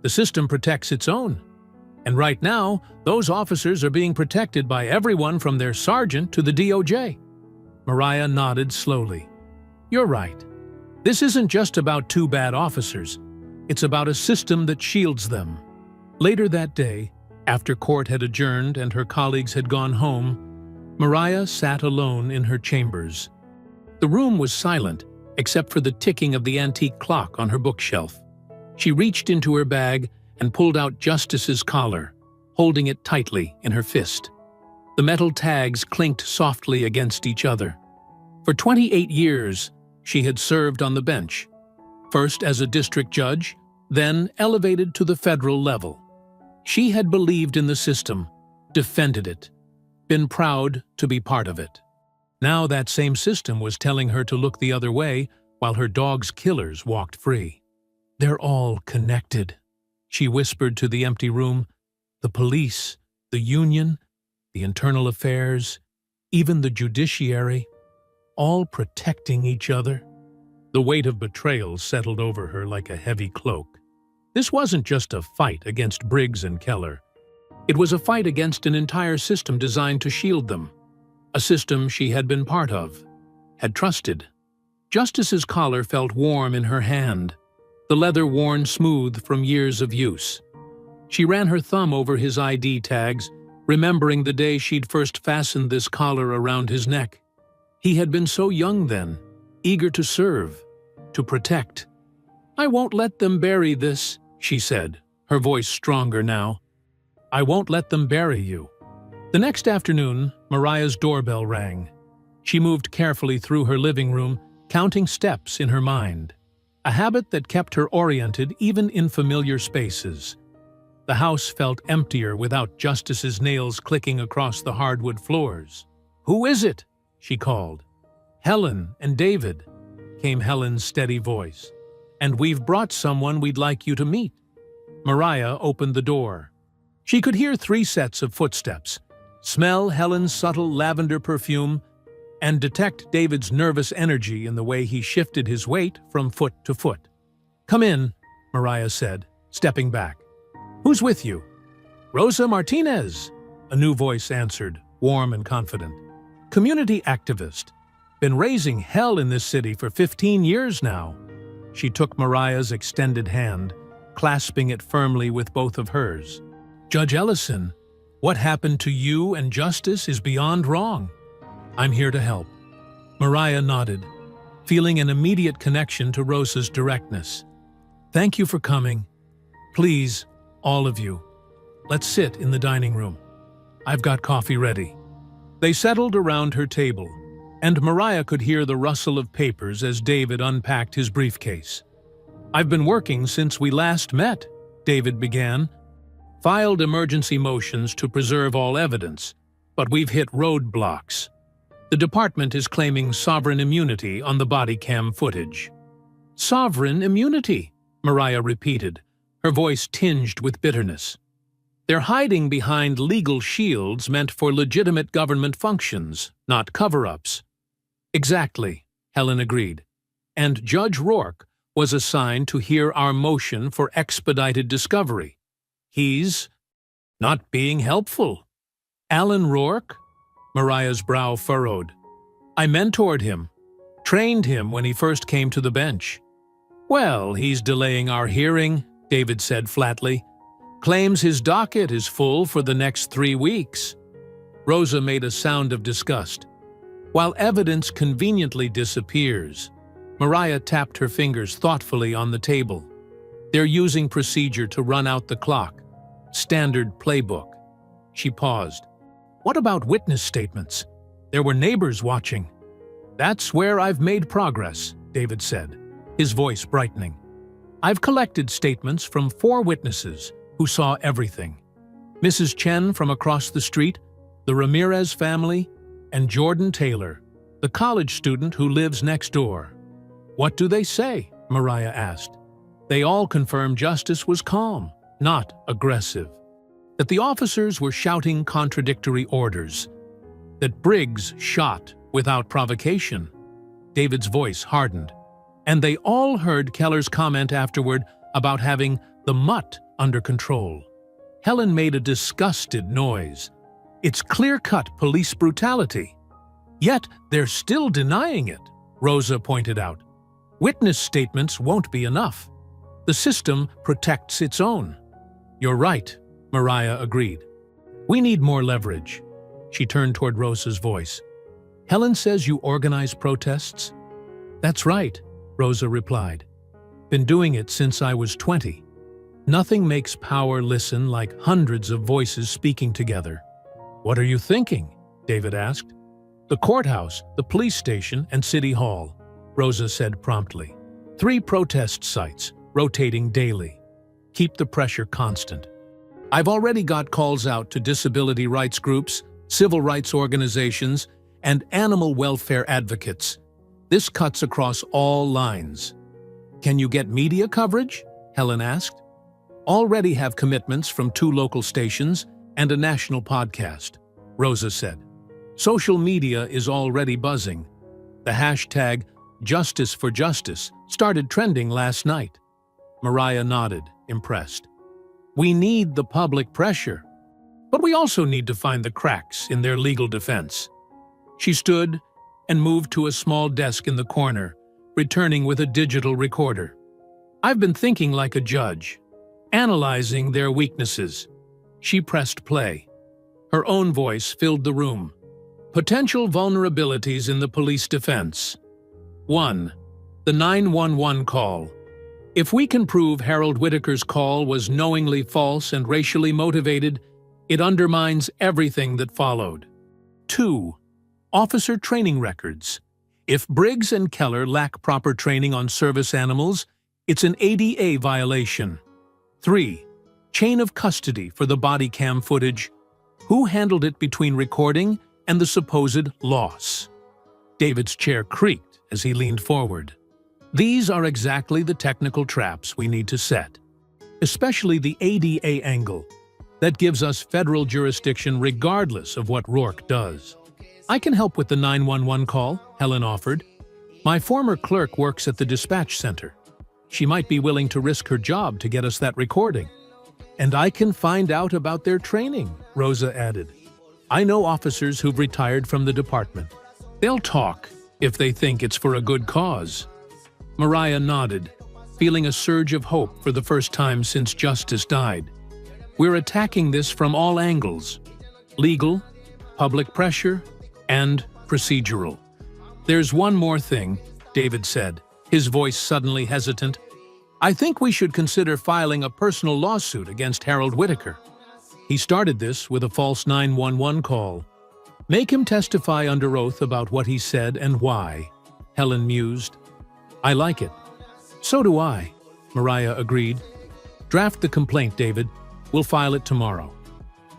The system protects its own. And right now, those officers are being protected by everyone from their sergeant to the DOJ. Mariah nodded slowly. You're right. This isn't just about two bad officers. It's about a system that shields them. Later that day, after court had adjourned and her colleagues had gone home, Mariah sat alone in her chambers. The room was silent, except for the ticking of the antique clock on her bookshelf. She reached into her bag and pulled out Justice's collar, holding it tightly in her fist. The metal tags clinked softly against each other. For 28 years, she had served on the bench, first as a district judge, then elevated to the federal level. She had believed in the system, defended it, been proud to be part of it. Now that same system was telling her to look the other way while her dog's killers walked free. They're all connected, she whispered to the empty room. The police, the union, the internal affairs, even the judiciary, all protecting each other. The weight of betrayal settled over her like a heavy cloak. This wasn't just a fight against Briggs and Keller. It was a fight against an entire system designed to shield them. A system she had been part of, had trusted. Justice's collar felt warm in her hand, the leather worn smooth from years of use. She ran her thumb over his ID tags, remembering the day she'd first fastened this collar around his neck. He had been so young then, eager to serve, to protect. "I won't let them bury this," she said, her voice stronger now. "I won't let them bury you." The next afternoon, Mariah's doorbell rang. She moved carefully through her living room, counting steps in her mind, a habit that kept her oriented even in familiar spaces. The house felt emptier without Justice's nails clicking across the hardwood floors. "Who is it?" she called. "Helen and David," came Helen's steady voice. "And we've brought someone we'd like you to meet." Mariah opened the door. She could hear 3 sets of footsteps, smell Helen's subtle lavender perfume, and detect David's nervous energy in the way he shifted his weight from foot to foot. "Come in," Mariah said, stepping back. "Who's with you?" "Rosa Martinez," a new voice answered, warm and confident. "Community activist. Been raising hell in this city for 15 years now." She took Mariah's extended hand, clasping it firmly with both of hers. "Judge Ellison, what happened to you and Justice is beyond wrong. I'm here to help." Mariah nodded, feeling an immediate connection to Rosa's directness. "Thank you for coming. Please, all of you, let's sit in the dining room. I've got coffee ready." They settled around her table, and Mariah could hear the rustle of papers as David unpacked his briefcase. "I've been working since we last met," David began. "Filed emergency motions to preserve all evidence, but we've hit roadblocks. The department is claiming sovereign immunity on the body cam footage." "Sovereign immunity," Mariah repeated, her voice tinged with bitterness. "They're hiding behind legal shields meant for legitimate government functions, not cover-ups." "Exactly," Helen agreed. "And Judge Rourke was assigned to hear our motion for expedited discovery. He's not being helpful." "Alan Rourke?" Mariah's brow furrowed. "I mentored him, trained him when he first came to the bench." "Well, he's delaying our hearing," David said flatly. "Claims his docket is full for the next 3 weeks." Rosa made a sound of disgust. While evidence conveniently disappears, Mariah tapped her fingers thoughtfully on the table. "They're using procedure to run out the clock. Standard playbook." She paused. "What about witness statements? There were neighbors watching." "That's where I've made progress," David said, his voice brightening. "I've collected statements from 4 witnesses who saw everything. Mrs. Chen from across the street, the Ramirez family, and Jordan Taylor, the college student who lives next door." "What do they say?" Mariah asked. "They all confirm Justice was calm, not aggressive. That the officers were shouting contradictory orders. That Briggs shot without provocation." David's voice hardened. "And they all heard Keller's comment afterward about having the mutt under control." Helen made a disgusted noise. "It's clear-cut police brutality." "Yet they're still denying it," Rosa pointed out. "Witness statements won't be enough. The system protects its own." "You're right," Mariah agreed. "We need more leverage." She turned toward Rosa's voice. "Helen says you organize protests?" "That's right," Rosa replied. "Been doing it since I was 20. Nothing makes power listen like hundreds of voices speaking together." "What are you thinking?" David asked. "The courthouse, the police station, and City Hall," Rosa said promptly. 3 protest sites, rotating daily. Keep the pressure constant. I've already got calls out to disability rights groups, civil rights organizations, and animal welfare advocates. This cuts across all lines. "Can you get media coverage?" Helen asked. "Already have commitments from 2 local stations and a national podcast," Rosa said. Social media is already buzzing. The hashtag Justice for Justice started trending last night. Mariah nodded, impressed. We need the public pressure, but we also need to find the cracks in their legal defense. She stood and moved to a small desk in the corner, returning with a digital recorder. I've been thinking like a judge, analyzing their weaknesses. She pressed play. Her own voice filled the room. Potential vulnerabilities in the police defense. 1. The 911 call. If we can prove Harold Whitaker's call was knowingly false and racially motivated, it undermines everything that followed. 2. Officer training records. If Briggs and Keller lack proper training on service animals, it's an ADA violation. 3. Chain of custody for the body cam footage. Who handled it between recording and the supposed loss? David's chair creaked as he leaned forward. These are exactly the technical traps we need to set, especially the ADA angle. That gives us federal jurisdiction regardless of what Rourke does. I can help with the 911 call, Helen offered. My former clerk works at the dispatch center. She might be willing to risk her job to get us that recording. And I can find out about their training, Rosa added. I know officers who've retired from the department. They'll talk if they think it's for a good cause. Mariah nodded, feeling a surge of hope for the first time since Justice died. We're attacking this from all angles: legal, public pressure, and procedural. There's one more thing, David said, his voice suddenly hesitant. I think we should consider filing a personal lawsuit against Harold Whitaker. He started this with a false 911 call. Make him testify under oath about what he said and why, Helen mused. I like it. So do I, Mariah agreed. Draft the complaint, David. We'll file it tomorrow.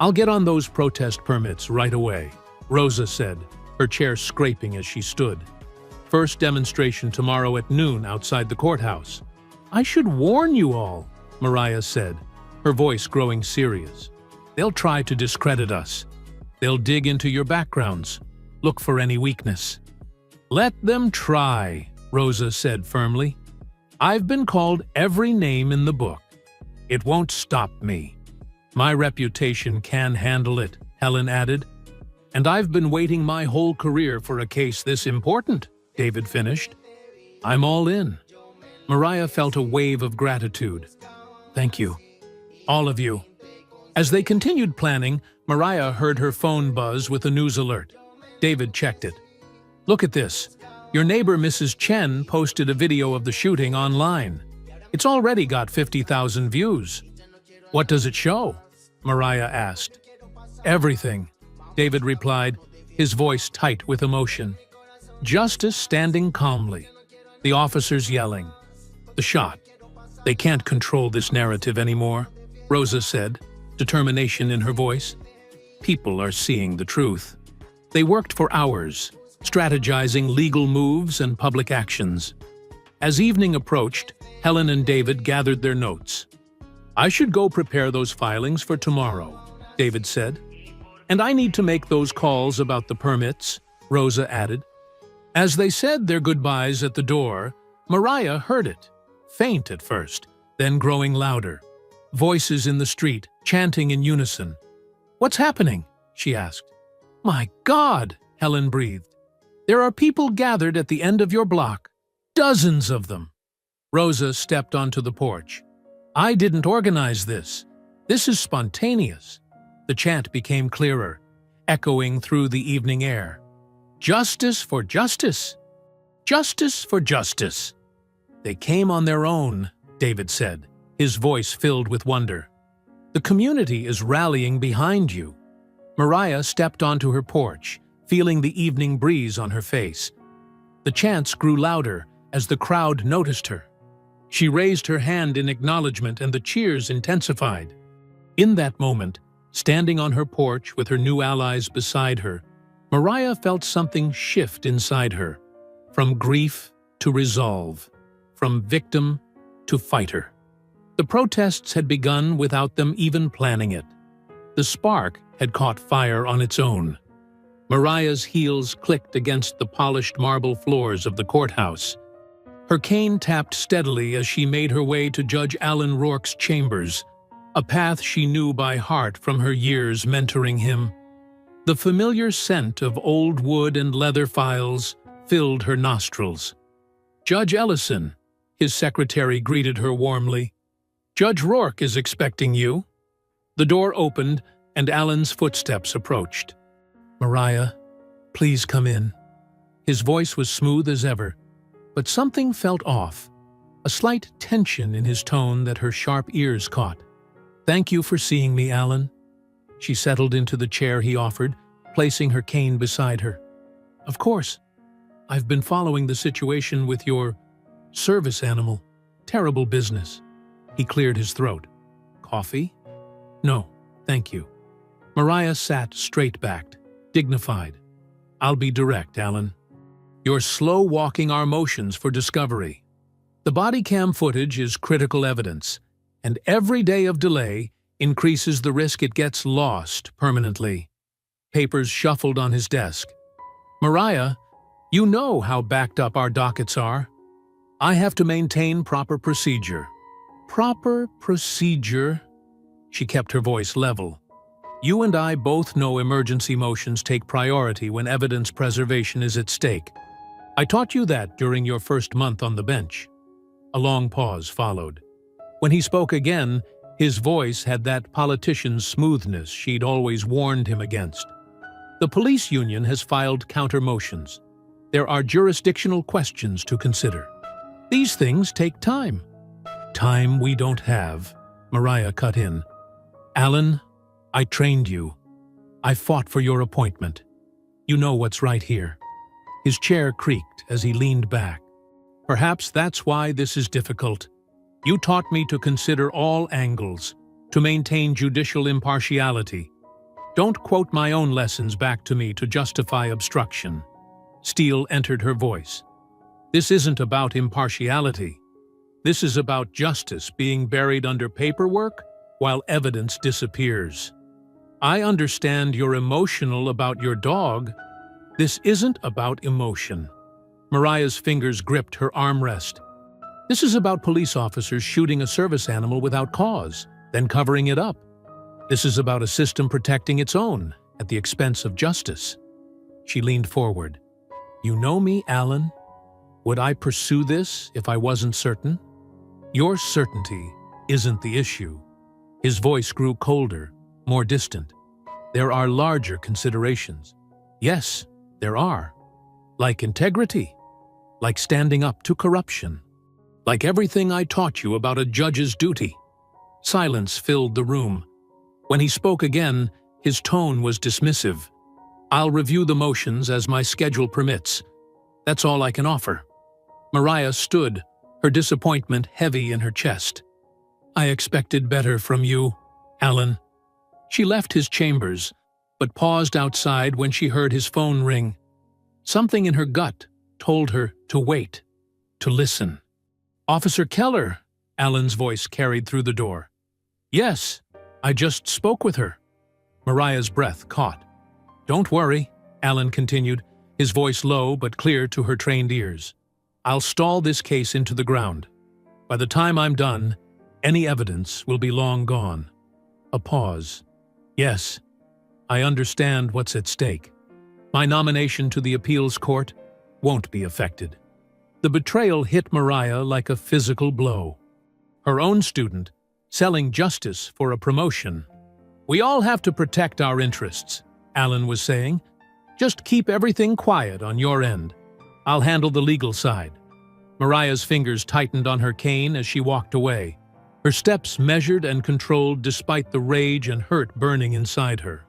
I'll get on those protest permits right away, Rosa said, her chair scraping as she stood. First demonstration tomorrow at noon outside the courthouse. I should warn you all, Mariah said, her voice growing serious. They'll try to discredit us. They'll dig into your backgrounds, look for any weakness. Let them try, Rosa said firmly. I've been called every name in the book. It won't stop me. My reputation can handle it, Helen added. And I've been waiting my whole career for a case this important, David finished. I'm all in. Mariah felt a wave of gratitude. Thank you. All of you. As they continued planning, Mariah heard her phone buzz with a news alert. David checked it. Look at this. Your neighbor Mrs. Chen posted a video of the shooting online. It's already got 50,000 views. What does it show? Mariah asked. Everything, David replied, his voice tight with emotion. Justice standing calmly. The officers yelling. The shot. They can't control this narrative anymore, Rosa said, determination in her voice. People are seeing the truth. They worked for hours, strategizing legal moves and public actions. As evening approached, Helen and David gathered their notes. I should go prepare those filings for tomorrow, David said. And I need to make those calls about the permits, Rosa added. As they said their goodbyes at the door, Mariah heard it, faint at first, then growing louder. Voices in the street, chanting in unison. What's happening? She asked. My God, Helen breathed. There are people gathered at the end of your block. Dozens of them. Rosa stepped onto the porch. I didn't organize this. This is spontaneous. The chant became clearer, echoing through the evening air. Justice for justice. Justice for justice. They came on their own, David said, his voice filled with wonder. The community is rallying behind you. Mariah stepped onto her porch, feeling the evening breeze on her face. The chants grew louder as the crowd noticed her. She raised her hand in acknowledgement and the cheers intensified. In that moment, standing on her porch with her new allies beside her, Mariah felt something shift inside her, from grief to resolve, from victim to fighter. The protests had begun without them even planning it. The spark had caught fire on its own. Mariah's heels clicked against the polished marble floors of the courthouse. Her cane tapped steadily as she made her way to Judge Alan Rourke's chambers, a path she knew by heart from her years mentoring him. The familiar scent of old wood and leather files filled her nostrils. "Judge Ellison," his secretary greeted her warmly. "Judge Rourke is expecting you." The door opened and Alan's footsteps approached. "Mariah, please come in." His voice was smooth as ever, but something felt off, a slight tension in his tone that her sharp ears caught. "Thank you for seeing me, Alan." She settled into the chair he offered, placing her cane beside her. "Of course. I've been following the situation with your service animal. Terrible business." He cleared his throat. "Coffee?" "No, thank you." Mariah sat straight-backed, dignified. "I'll be direct, Alan. You're slow-walking our motions for discovery. The body cam footage is critical evidence, and every day of delay increases the risk it gets lost permanently." Papers shuffled on his desk. "Mariah, you know how backed up our dockets are. I have to maintain proper procedure." "Proper procedure?" She kept her voice level. "You and I both know emergency motions take priority when evidence preservation is at stake. I taught you that during your first month on the bench." A long pause followed. When he spoke again, his voice had that politician's smoothness she'd always warned him against. "The police union has filed counter motions. There are jurisdictional questions to consider. These things take time." "Time we don't have," Mariah cut in. "Alan, I trained you. I fought for your appointment. You know what's right here." His chair creaked as he leaned back. "Perhaps that's why this is difficult. You taught me to consider all angles, to maintain judicial impartiality. Don't quote my own lessons back to me to justify obstruction." Steel entered her voice. "This isn't about impartiality. This is about justice being buried under paperwork while evidence disappears. I understand you're emotional about your dog. This isn't about emotion." Mariah's fingers gripped her armrest. "This is about police officers shooting a service animal without cause, then covering it up. This is about a system protecting its own at the expense of justice." She leaned forward. "You know me, Alan. Would I pursue this if I wasn't certain? Your certainty isn't the issue." His voice grew colder, more distant. "There are larger considerations." "Yes, there are. Like integrity. Like standing up to corruption. Like everything I taught you about a judge's duty." Silence filled the room. When he spoke again, his tone was dismissive. "I'll review the motions as my schedule permits. That's all I can offer." Mariah stood, her disappointment heavy in her chest. "I expected better from you, Alan." She left his chambers, but paused outside when she heard his phone ring. Something in her gut told her to wait, to listen. "Officer Keller," Alan's voice carried through the door. "Yes, I just spoke with her." Mariah's breath caught. "Don't worry," Alan continued, his voice low but clear to her trained ears. "I'll stall this case into the ground. By the time I'm done, any evidence will be long gone." A pause. "Yes, I understand what's at stake. My nomination to the appeals court won't be affected." The betrayal hit Mariah like a physical blow. Her own student, selling justice for a promotion. "We all have to protect our interests," Alan was saying. "Just keep everything quiet on your end. I'll handle the legal side." Mariah's fingers tightened on her cane as she walked away, her steps measured and controlled despite the rage and hurt burning inside her.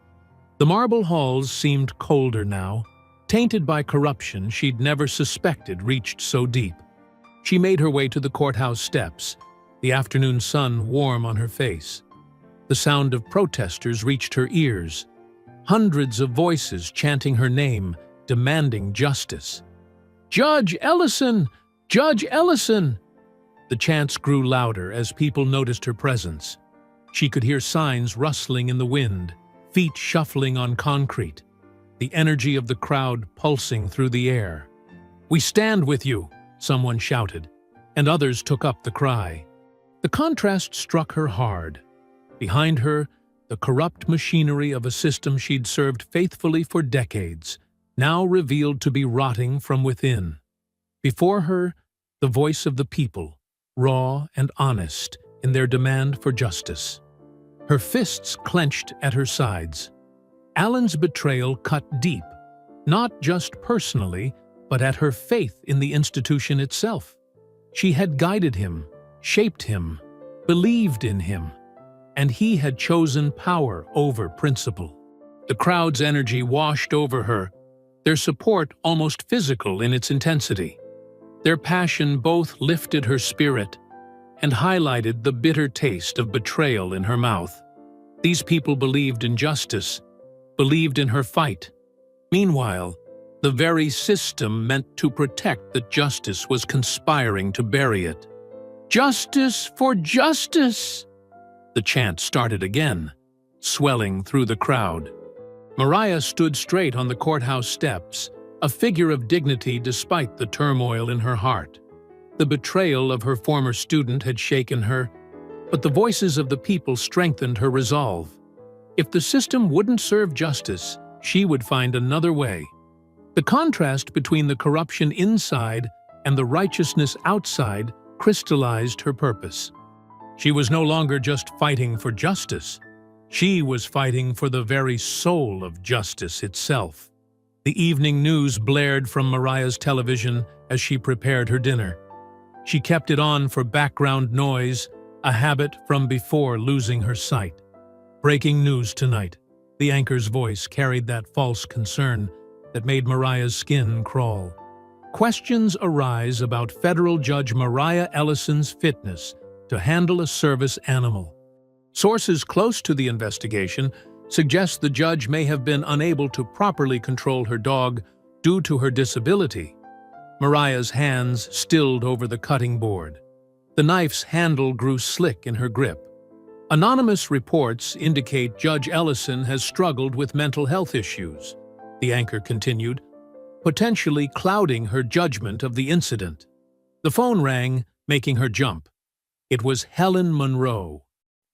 The marble halls seemed colder now, tainted by corruption she'd never suspected reached so deep. She made her way to the courthouse steps, the afternoon sun warm on her face. The sound of protesters reached her ears, hundreds of voices chanting her name, demanding justice. "Judge Ellison! Judge Ellison!" The chants grew louder as people noticed her presence. She could hear signs rustling in the wind, feet shuffling on concrete. the energy of the crowd pulsing through the air. "We stand with you," someone shouted, and others took up the cry. The contrast struck her hard. Behind her, the corrupt machinery of a system she'd served faithfully for decades, now revealed to be rotting from within. Before her, the voice of the people, raw and honest in their demand for justice. Her fists clenched at her sides. Alan's betrayal cut deep, not just personally, but at her faith in the institution itself. She had guided him, shaped him, believed in him, and he had chosen power over principle. The crowd's energy washed over her, their support almost physical in its intensity. Their passion both lifted her spirit and highlighted the bitter taste of betrayal in her mouth. These people believed in justice, believed in her fight. Meanwhile, the very system meant to protect that justice was conspiring to bury it. "Justice for justice!" The chant started again, swelling through the crowd. Mariah stood straight on the courthouse steps, a figure of dignity despite the turmoil in her heart. The betrayal of her former student had shaken her, but the voices of the people strengthened her resolve. If the system wouldn't serve justice, she would find another way. The contrast between the corruption inside and the righteousness outside crystallized her purpose. She was no longer just fighting for justice. She was fighting for the very soul of justice itself. The evening news blared from Mariah's television as she prepared her dinner. She kept it on for background noise, a habit from before losing her sight. "Breaking news tonight." The anchor's voice carried that false concern that made Mariah's skin crawl. Questions arise about federal judge Mariah Ellison's fitness to handle a service animal. Sources close to the investigation suggest the judge may have been unable to properly control her dog due to her disability. Mariah's hands stilled over the cutting board. The knife's handle grew slick in her grip. Anonymous reports indicate Judge Ellison has struggled with mental health issues, the anchor continued, potentially clouding her judgment of the incident. The phone rang, making her jump. It was Helen Monroe.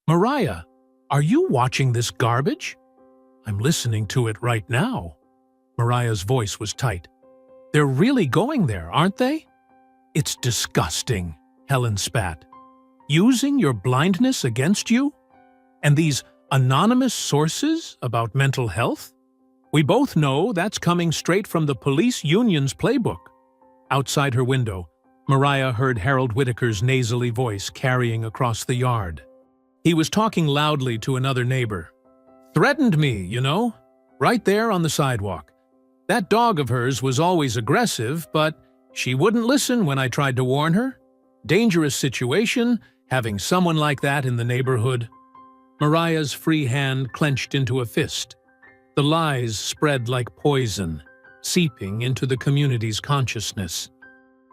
"Mariah, are you watching this garbage?" "I'm listening to it right now." Mariah's voice was tight. "They're really going there, aren't they?" "It's disgusting," Helen spat. "Using your blindness against you? And these anonymous sources about mental health? We both know that's coming straight from the police union's playbook." Outside her window, Mariah heard Harold Whitaker's nasally voice carrying across the yard. He was talking loudly to another neighbor. "Threatened me, you know, right there on the sidewalk. That dog of hers was always aggressive, but she wouldn't listen when I tried to warn her. Dangerous situation, having someone like that in the neighborhood." Mariah's free hand clenched into a fist. The lies spread like poison, seeping into the community's consciousness.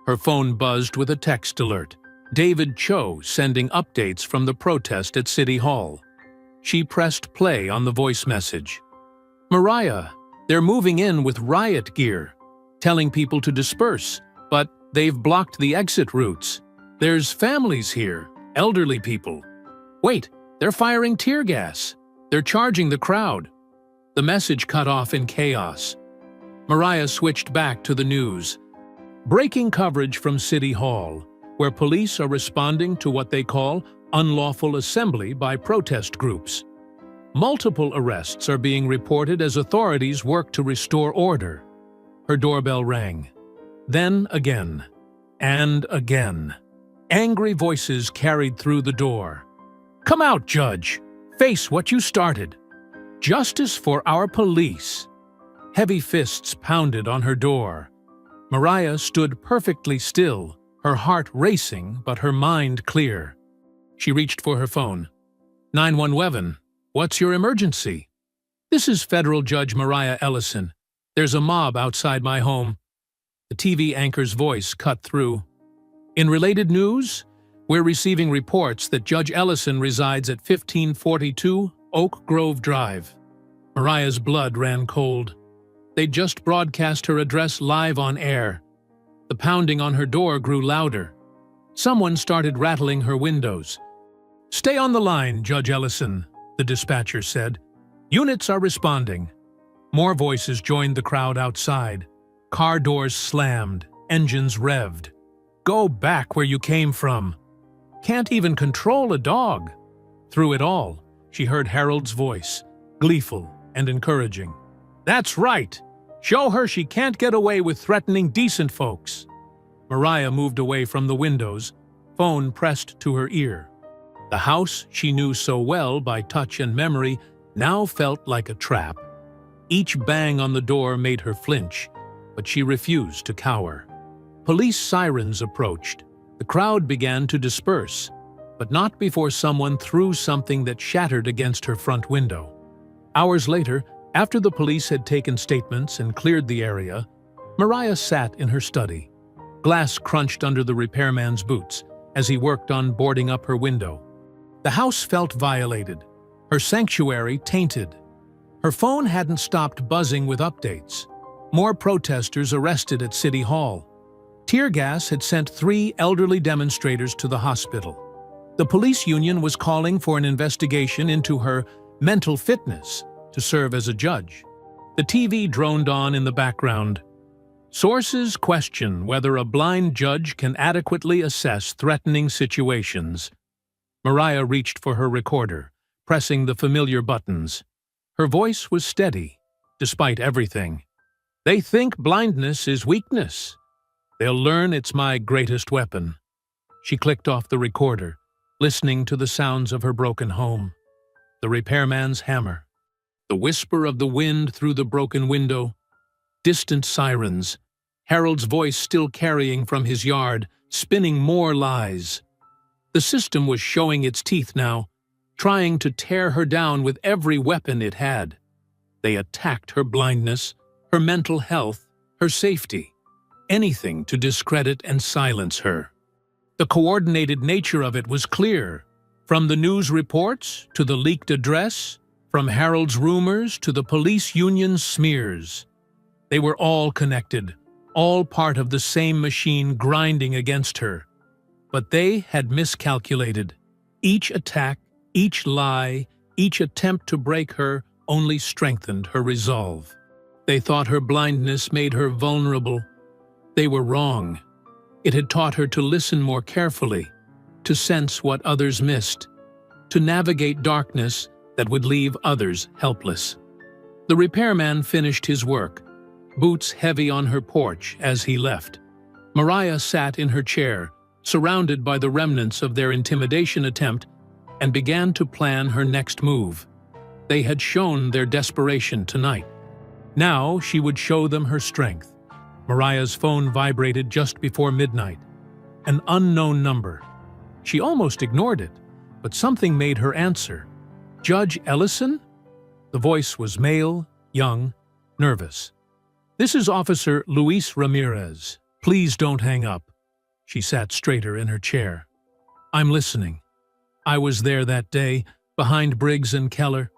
Her phone buzzed with a text alert. David Cho sending updates from the protest at City Hall. She pressed play on the voice message. "Mariah, they're moving in with riot gear, telling people to disperse, but they've blocked the exit routes. There's families here, elderly people. Wait, they're firing tear gas. They're charging the crowd." The message cut off in chaos. Mariah switched back to the news. Breaking coverage from City Hall, where police are responding to what they call unlawful assembly by protest groups. Multiple arrests are being reported as authorities work to restore order. Her doorbell rang. Then again, and again. Angry voices carried through the door. "Come out, Judge! Face what you started! Justice for our police!" Heavy fists pounded on her door. Mariah stood perfectly still, her heart racing but her mind clear. She reached for her phone. 911, what's your emergency? "This is Federal Judge Mariah Ellison. There's a mob outside my home." The TV anchor's voice cut through. "In related news, we're receiving reports that Judge Ellison resides at 1542 Oak Grove Drive." Mariah's blood ran cold. They'd just broadcast her address live on air. The pounding on her door grew louder. Someone started rattling her windows. "Stay on the line, Judge Ellison," the dispatcher said. "Units are responding." More voices joined the crowd outside. Car doors slammed, engines revved. "Go back where you came from. Can't even control a dog." Through it all, she heard Harold's voice, gleeful and encouraging. "That's right! Show her she can't get away with threatening decent folks." Mariah moved away from the windows, phone pressed to her ear. The house she knew so well by touch and memory now felt like a trap. Each bang on the door made her flinch, but she refused to cower. Police sirens approached. The crowd began to disperse, but not before someone threw something that shattered against her front window. Hours later, after the police had taken statements and cleared the area, Mariah sat in her study. Glass crunched under the repairman's boots as he worked on boarding up her window. The house felt violated, her sanctuary tainted. Her phone hadn't stopped buzzing with updates. More protesters arrested at City Hall. Tear gas had sent 3 elderly demonstrators to the hospital. The police union was calling for an investigation into her mental fitness to serve as a judge. The TV droned on in the background. Sources question whether a blind judge can adequately assess threatening situations. Mariah reached for her recorder, pressing the familiar buttons. Her voice was steady, despite everything. "They think blindness is weakness. They'll learn it's my greatest weapon." She clicked off the recorder, listening to the sounds of her broken home. The repairman's hammer, the whisper of the wind through the broken window, distant sirens, Harold's voice still carrying from his yard, spinning more lies. The system was showing its teeth now, trying to tear her down with every weapon it had. They attacked her blindness, her mental health, her safety, anything to discredit and silence her. The coordinated nature of it was clear, from the news reports to the leaked address, from Harold's rumors to the police union's smears. They were all connected, all part of the same machine grinding against her. But they had miscalculated. Each attack, each lie, each attempt to break her only strengthened her resolve. They thought her blindness made her vulnerable. They were wrong. It had taught her to listen more carefully, to sense what others missed, to navigate darkness that would leave others helpless. The repairman finished his work, boots heavy on her porch as he left. Mariah sat in her chair, surrounded by the remnants of their intimidation attempt, and began to plan her next move. They had shown their desperation tonight. Now she would show them her strength. Mariah's phone vibrated just before midnight. An unknown number. She almost ignored it, but something made her answer. "Judge Ellison?" The voice was male, young, nervous. "This is Officer Luis Ramirez. Please don't hang up." She sat straighter in her chair. "I'm listening. I was there that day, behind Briggs and Keller.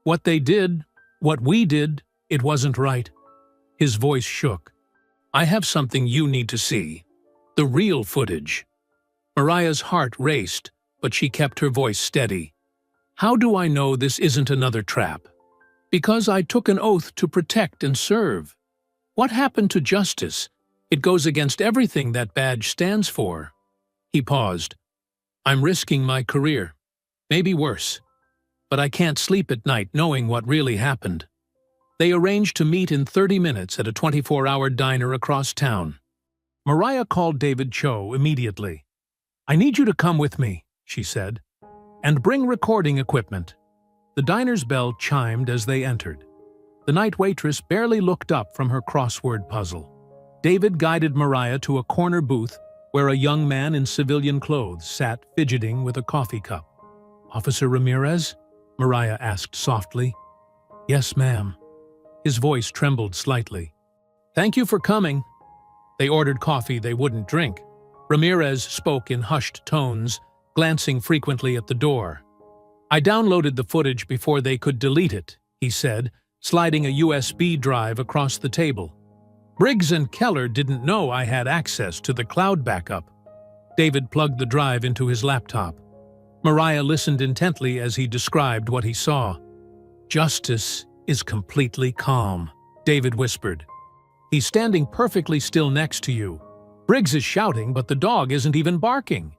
What they did, what we did, it wasn't right." His voice shook. "I have something you need to see. The real footage." Mariah's heart raced, but she kept her voice steady. "How do I know this isn't another trap? Because I took an oath to protect and serve. What happened to justice? It goes against everything that badge stands for." He paused. "I'm risking my career. Maybe worse. But I can't sleep at night knowing what really happened." They arranged to meet in 30 minutes at a 24-hour diner across town. Mariah called David Cho immediately. "I need you to come with me," she said, "and bring recording equipment." The diner's bell chimed as they entered. The night waitress barely looked up from her crossword puzzle. David guided Mariah to a corner booth where a young man in civilian clothes sat fidgeting with a coffee cup. "Officer Ramirez?" Mariah asked softly. "Yes, ma'am." His voice trembled slightly. "Thank you for coming." They ordered coffee they wouldn't drink. Ramirez spoke in hushed tones, glancing frequently at the door. "I downloaded the footage before they could delete it," he said, sliding a USB drive across the table. Briggs and Keller didn't know I had access to the cloud backup. David plugged the drive into his laptop. Mariah listened intently as he described what he saw. "Justice is completely calm," David whispered. "He's standing perfectly still next to you. Briggs is shouting, but the dog isn't even barking."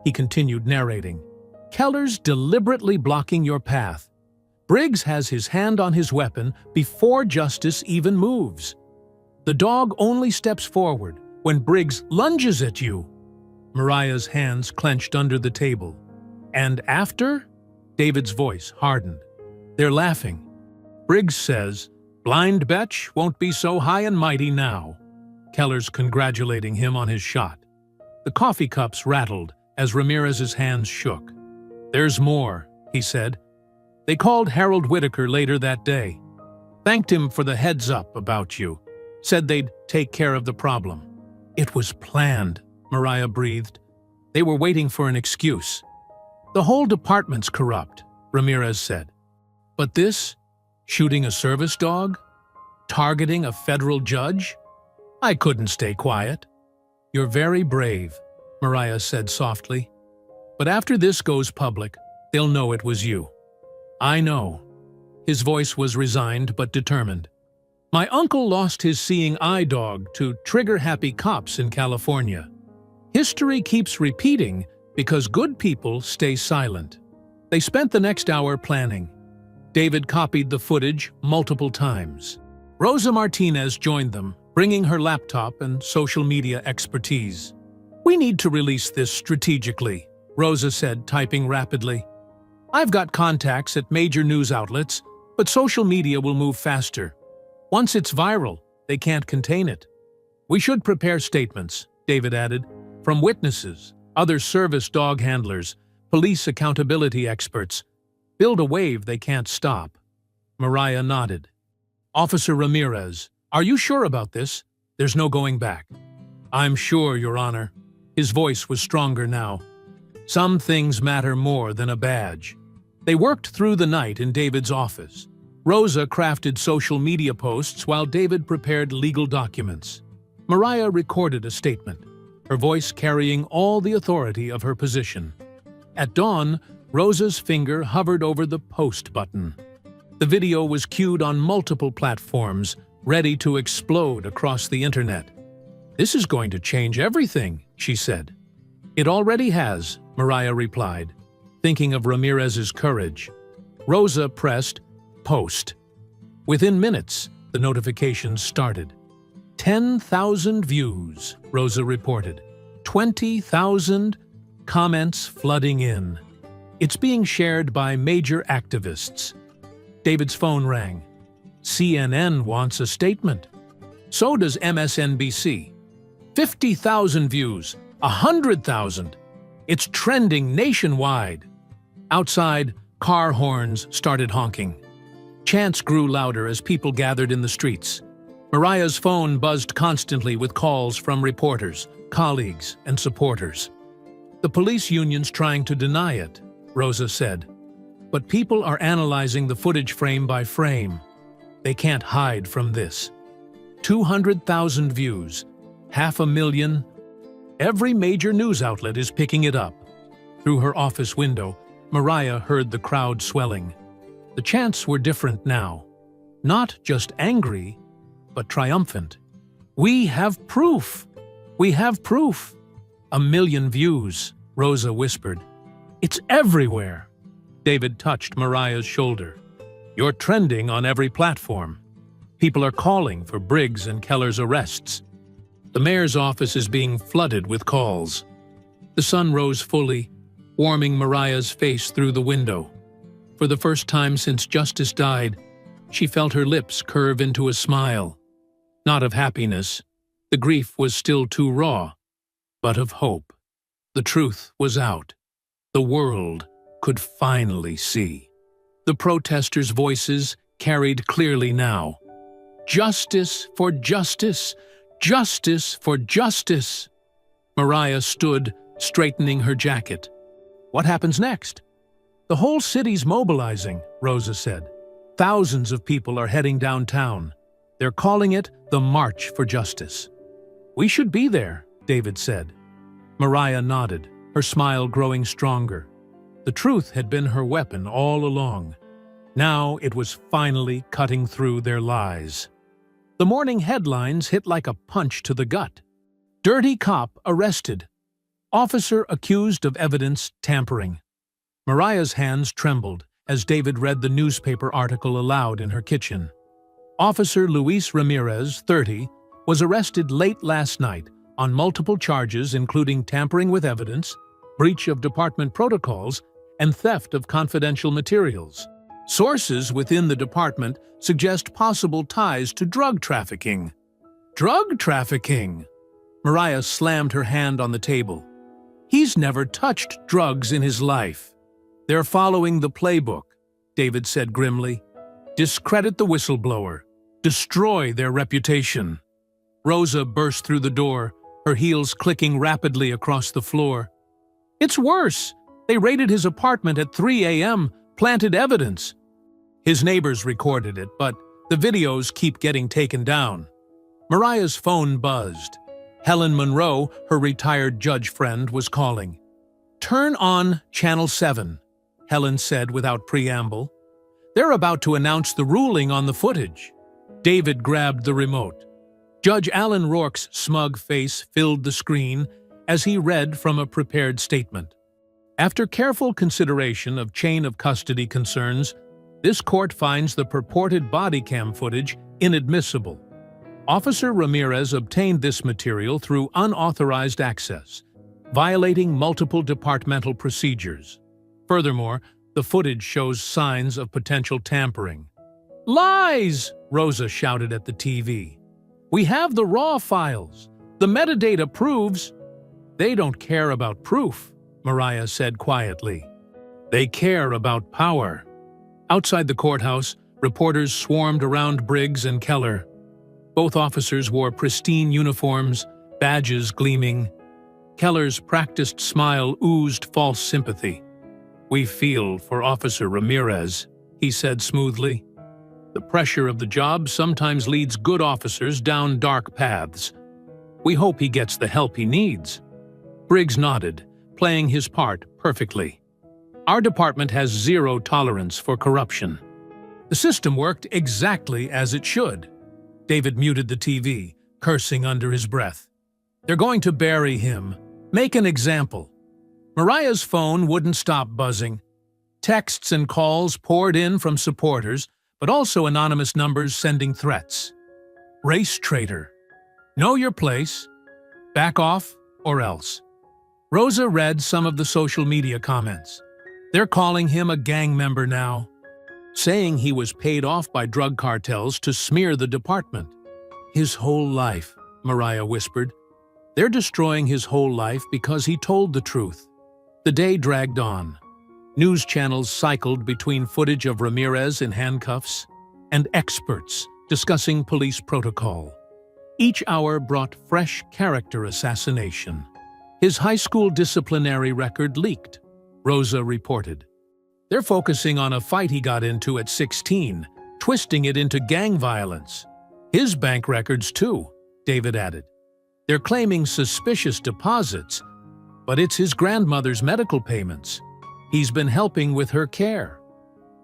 He continued narrating. "Keller's deliberately blocking your path. Briggs has his hand on his weapon before Justice even moves. The dog only steps forward when Briggs lunges at you." Mariah's hands clenched under the table. "And after?" David's voice hardened. "They're laughing. Briggs says, 'Blind Betch won't be so high and mighty now.'" Keller's congratulating him on his shot. The coffee cups rattled as Ramirez's hands shook. "There's more," he said. "They called Harold Whitaker later that day. Thanked him for the heads up about you. Said they'd take care of the problem." "It was planned," Mariah breathed. "They were waiting for an excuse." "The whole department's corrupt," Ramirez said. "But this? Shooting a service dog? Targeting a federal judge? I couldn't stay quiet." "You're very brave," Mariah said softly. "But after this goes public, they'll know it was you." "I know." His voice was resigned but determined. "My uncle lost his seeing eye dog to trigger-happy cops in California. History keeps repeating because good people stay silent." They spent the next hour planning. David copied the footage multiple times. Rosa Martinez joined them, bringing her laptop and social media expertise. "We need to release this strategically," Rosa said, typing rapidly. "I've got contacts at major news outlets, but social media will move faster. Once it's viral, they can't contain it." "We should prepare statements," David added, "from witnesses, other service dog handlers, police accountability experts. Build a wave they can't stop." Mariah nodded. "Officer Ramirez, are you sure about this? There's no going back." "I'm sure, Your Honor." His voice was stronger now. "Some things matter more than a badge." They worked through the night in David's office. Rosa crafted social media posts while David prepared legal documents. Mariah recorded a statement, her voice carrying all the authority of her position. At dawn, Rosa's finger hovered over the post button. The video was queued on multiple platforms, ready to explode across the internet. "This is going to change everything," she said. "It already has," Mariah replied, thinking of Ramirez's courage. Rosa pressed post. Within minutes, the notifications started. 10,000 views, Rosa reported. 20,000 comments flooding in. It's being shared by major activists. David's phone rang. CNN wants a statement. So does MSNBC. 50,000 views, 100,000. It's trending nationwide. Outside, car horns started honking. Chants grew louder as people gathered in the streets. Mariah's phone buzzed constantly with calls from reporters, colleagues, and supporters. "The police union's trying to deny it," Rosa said. "But people are analyzing the footage frame by frame. They can't hide from this." 200,000 views, 500,000. Every major news outlet is picking it up. Through her office window, Mariah heard the crowd swelling. The chants were different now. Not just angry, but triumphant. "We have proof! We have proof!" 1,000,000 views, Rosa whispered. "It's everywhere!" David touched Mariah's shoulder. "You're trending on every platform. People are calling for Briggs and Keller's arrests. The mayor's office is being flooded with calls." The sun rose fully, warming Mariah's face through the window. For the first time since Justice died, she felt her lips curve into a smile. Not of happiness, the grief was still too raw, but of hope. The truth was out. The world could finally see. The protesters' voices carried clearly now. "Justice for justice! Justice for justice!" Mariah stood, straightening her jacket. "What happens next?" "The whole city's mobilizing," Rosa said. Thousands of people are heading downtown. They're calling it the March for Justice. "We should be there," David said. Mariah nodded, her smile growing stronger. The truth had been her weapon all along. Now it was finally cutting through their lies. The morning headlines hit like a punch to the gut. Dirty cop arrested. Officer accused of evidence tampering. Mariah's hands trembled as David read the newspaper article aloud in her kitchen. Officer Luis Ramirez, 30, was arrested late last night on multiple charges including tampering with evidence, breach of department protocols, and theft of confidential materials. Sources within the department suggest possible ties to drug trafficking. Drug trafficking? Mariah slammed her hand on the table. He's never touched drugs in his life. They're following the playbook, David said grimly. Discredit the whistleblower. Destroy their reputation. Rosa burst through the door, her heels clicking rapidly across the floor. It's worse. They raided his apartment at 3 a.m., planted evidence. His neighbors recorded it, but the videos keep getting taken down. Mariah's phone buzzed. Helen Monroe, her retired judge friend, was calling. Turn on Channel 7, Helen said without preamble. They're about to announce the ruling on the footage. David grabbed the remote. Judge Alan Rourke's smug face filled the screen as he read from a prepared statement. After careful consideration of chain of custody concerns, this court finds the purported body cam footage inadmissible. Officer Ramirez obtained this material through unauthorized access, violating multiple departmental procedures. Furthermore, the footage shows signs of potential tampering. Lies! Rosa shouted at the TV. We have the raw files. The metadata proves. They don't care about proof, Mariah said quietly. They care about power. Outside the courthouse, reporters swarmed around Briggs and Keller. Both officers wore pristine uniforms, badges gleaming. Keller's practiced smile oozed false sympathy. We feel for Officer Ramirez, he said smoothly. The pressure of the job sometimes leads good officers down dark paths. We hope he gets the help he needs. Briggs nodded, playing his part perfectly. Our department has zero tolerance for corruption. The system worked exactly as it should. David muted the TV, cursing under his breath. They're going to bury him. Make an example. Mariah's phone wouldn't stop buzzing. Texts and calls poured in from supporters, but also anonymous numbers sending threats. Race traitor. Know your place. Back off or else. Rosa read some of the social media comments. They're calling him a gang member now, saying he was paid off by drug cartels to smear the department. His whole life, Mariah whispered. They're destroying his whole life because he told the truth. The day dragged on. News channels cycled between footage of Ramirez in handcuffs and experts discussing police protocol. Each hour brought fresh character assassination. His high school disciplinary record leaked, Rosa reported. They're focusing on a fight he got into at 16, twisting it into gang violence. His bank records too, David added. They're claiming suspicious deposits, but it's his grandmother's medical payments. He's been helping with her care.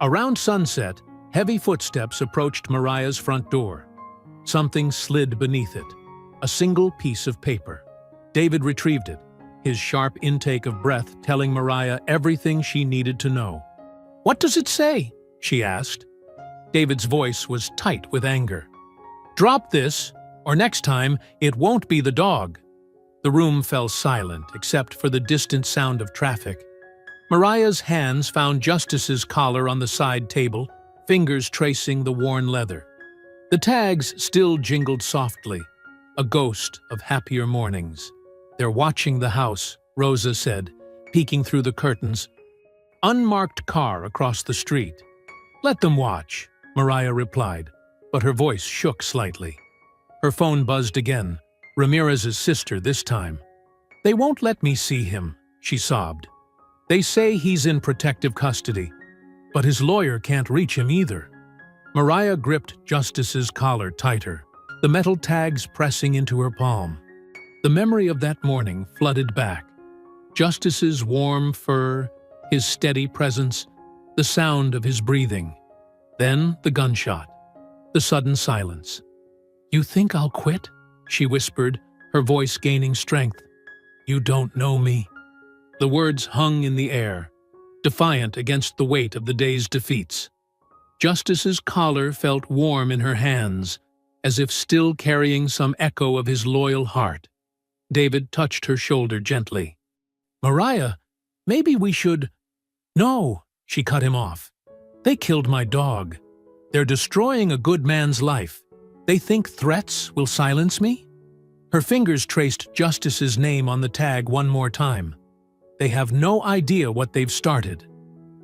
Around sunset, heavy footsteps approached Mariah's front door. Something slid beneath it, a single piece of paper. David retrieved it, his sharp intake of breath telling Mariah everything she needed to know. What does it say? She asked. David's voice was tight with anger. Drop this, or next time it won't be the dog. The room fell silent except for the distant sound of traffic. Mariah's hands found Justice's collar on the side table, fingers tracing the worn leather. The tags still jingled softly, a ghost of happier mornings. They're watching the house, Rosa said, peeking through the curtains. Unmarked car across the street. Let them watch, Mariah replied, but her voice shook slightly. Her phone buzzed again, Ramirez's sister this time. They won't let me see him, she sobbed. They say he's in protective custody, but his lawyer can't reach him either. Mariah gripped Justice's collar tighter, the metal tags pressing into her palm. The memory of that morning flooded back. Justice's warm fur, his steady presence, the sound of his breathing. Then the gunshot, the sudden silence. "You think I'll quit?" she whispered, her voice gaining strength. "You don't know me." The words hung in the air, defiant against the weight of the day's defeats. Justice's collar felt warm in her hands, as if still carrying some echo of his loyal heart. David touched her shoulder gently. "Mariah, maybe we should—" "No," she cut him off. "They killed my dog. They're destroying a good man's life. They think threats will silence me?" Her fingers traced Justice's name on the tag one more time. "They have no idea what they've started."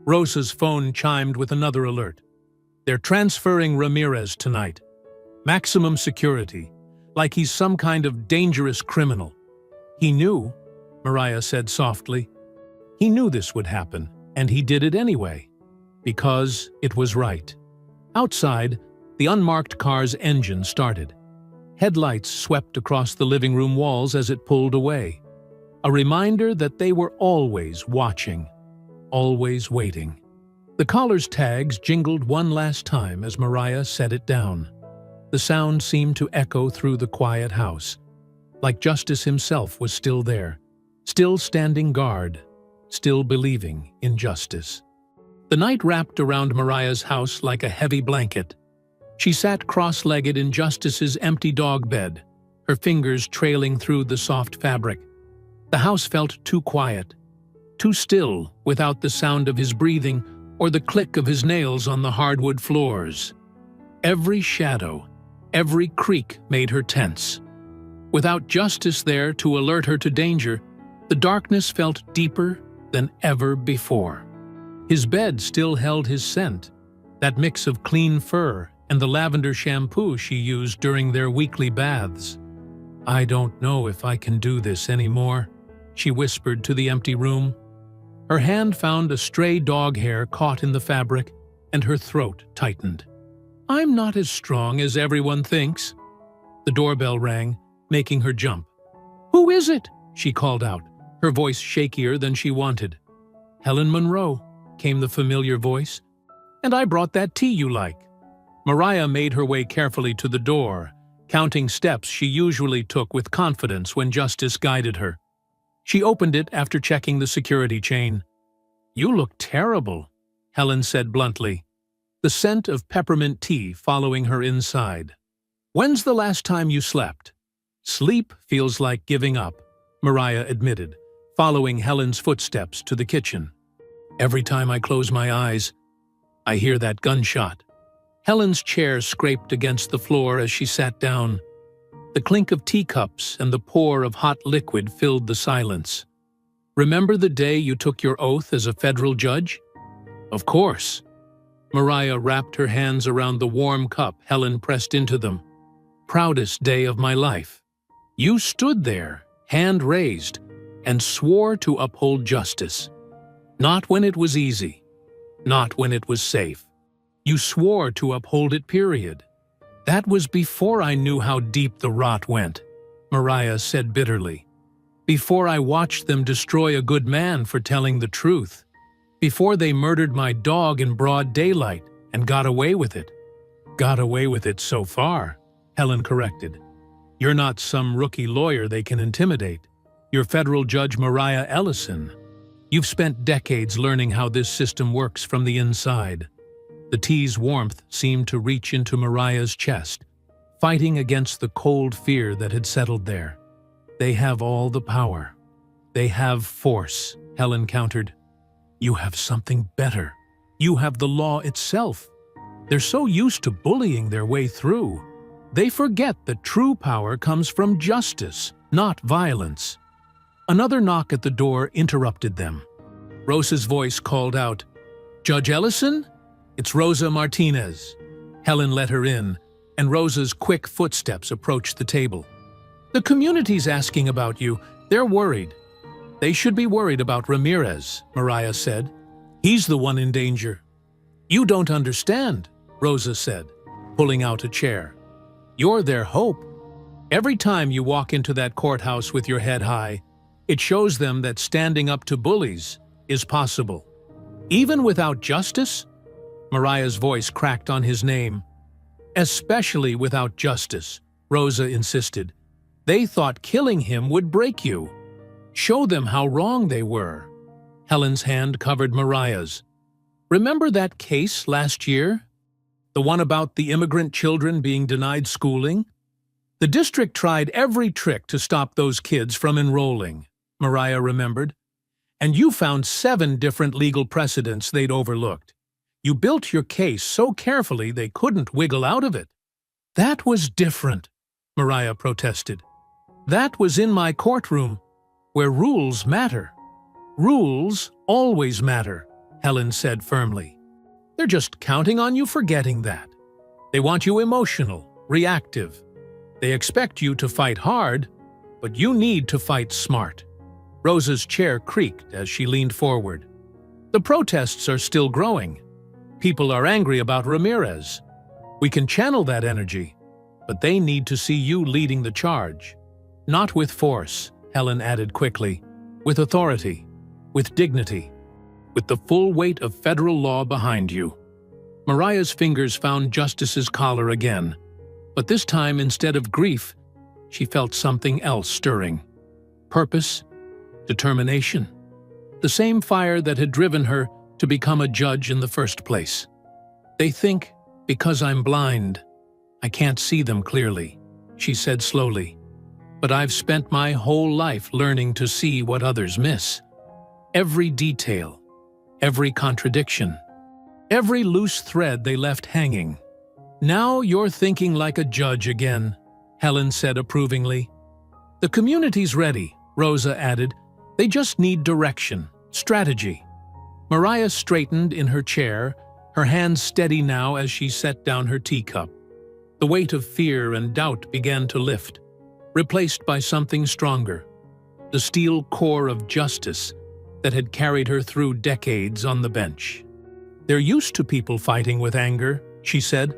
Rosa's phone chimed with another alert. "They're transferring Ramirez tonight. Maximum security, like he's some kind of dangerous criminal." "He knew," Mariah said softly. "He knew this would happen, and he did it anyway. Because it was right." Outside, the unmarked car's engine started. Headlights swept across the living room walls as it pulled away. A reminder that they were always watching, always waiting. The collar's tags jingled one last time as Mariah set it down. The sound seemed to echo through the quiet house, like Justice himself was still there, still standing guard, still believing in justice. The night wrapped around Mariah's house like a heavy blanket. She sat cross-legged in Justice's empty dog bed, her fingers trailing through the soft fabric. The house felt too quiet, too still without the sound of his breathing or the click of his nails on the hardwood floors. Every shadow, every creak made her tense. Without Justice there to alert her to danger, the darkness felt deeper than ever before. His bed still held his scent, that mix of clean fur and the lavender shampoo she used during their weekly baths. "I don't know if I can do this anymore," she whispered to the empty room. Her hand found a stray dog hair caught in the fabric, and her throat tightened. "I'm not as strong as everyone thinks." The doorbell rang, making her jump. "Who is it?" she called out, her voice shakier than she wanted. "Helen Monroe," came the familiar voice. "And I brought that tea you like." Mariah made her way carefully to the door, counting steps she usually took with confidence when Justice guided her. She opened it after checking the security chain. "You look terrible," Helen said bluntly, the scent of peppermint tea following her inside. "When's the last time you slept?" "Sleep feels like giving up," Mariah admitted, following Helen's footsteps to the kitchen. "Every time I close my eyes, I hear that gunshot." Helen's chair scraped against the floor as she sat down. The clink of teacups and the pour of hot liquid filled the silence. "Remember the day you took your oath as a federal judge?" "Of course." Mariah wrapped her hands around the warm cup Helen pressed into them. "Proudest day of my life. You stood there, hand raised, and swore to uphold justice. Not when it was easy, not when it was safe. You swore to uphold it, period." "That was before I knew how deep the rot went," Mariah said bitterly. "Before I watched them destroy a good man for telling the truth. Before they murdered my dog in broad daylight and got away with it." "Got away with it so far," Helen corrected. "You're not some rookie lawyer they can intimidate. You're federal judge Mariah Ellison. You've spent decades learning how this system works from the inside." The tea's warmth seemed to reach into Mariah's chest, fighting against the cold fear that had settled there. "They have all the power. They have force," Helen countered. "You have something better. You have the law itself. They're so used to bullying their way through. They forget that true power comes from justice, not violence." Another knock at the door interrupted them. Rosa's voice called out, "Judge Ellison? It's Rosa Martinez." Helen let her in, and Rosa's quick footsteps approached the table. "The community's asking about you. They're worried." "They should be worried about Ramirez," Mariah said. "He's the one in danger." "You don't understand," Rosa said, pulling out a chair. "You're their hope. Every time you walk into that courthouse with your head high, it shows them that standing up to bullies is possible. Even without justice?" Mariah's voice cracked on his name. "Especially without justice," Rosa insisted. "They thought killing him would break you. Show them how wrong they were." Helen's hand covered Mariah's. "Remember that case last year? The one about the immigrant children being denied schooling? The district tried every trick to stop those kids from enrolling," Mariah remembered. "And you found 7 different legal precedents they'd overlooked. You built your case so carefully they couldn't wiggle out of it." "That was different," Mariah protested. "That was in my courtroom, where rules matter." "Rules always matter," Helen said firmly. "They're just counting on you forgetting that. They want you emotional, reactive. They expect you to fight hard, but you need to fight smart." Rosa's chair creaked as she leaned forward. "The protests are still growing. People are angry about Ramirez. We can channel that energy, but they need to see you leading the charge. Not with force," Helen added quickly, "with authority, with dignity, with the full weight of federal law behind you." Mariah's fingers found Justice's collar again, but this time, instead of grief, she felt something else stirring. Purpose, determination, the same fire that had driven her to become a judge in the first place. "They think, because I'm blind, I can't see them clearly," she said slowly. "But I've spent my whole life learning to see what others miss. Every detail, every contradiction, every loose thread they left hanging." "Now you're thinking like a judge again," Helen said approvingly. "The community's ready," Rosa added. "They just need direction, strategy." Mariah straightened in her chair, her hands steady now as she set down her teacup. The weight of fear and doubt began to lift, replaced by something stronger, the steel core of justice that had carried her through decades on the bench. "They're used to people fighting with anger," she said.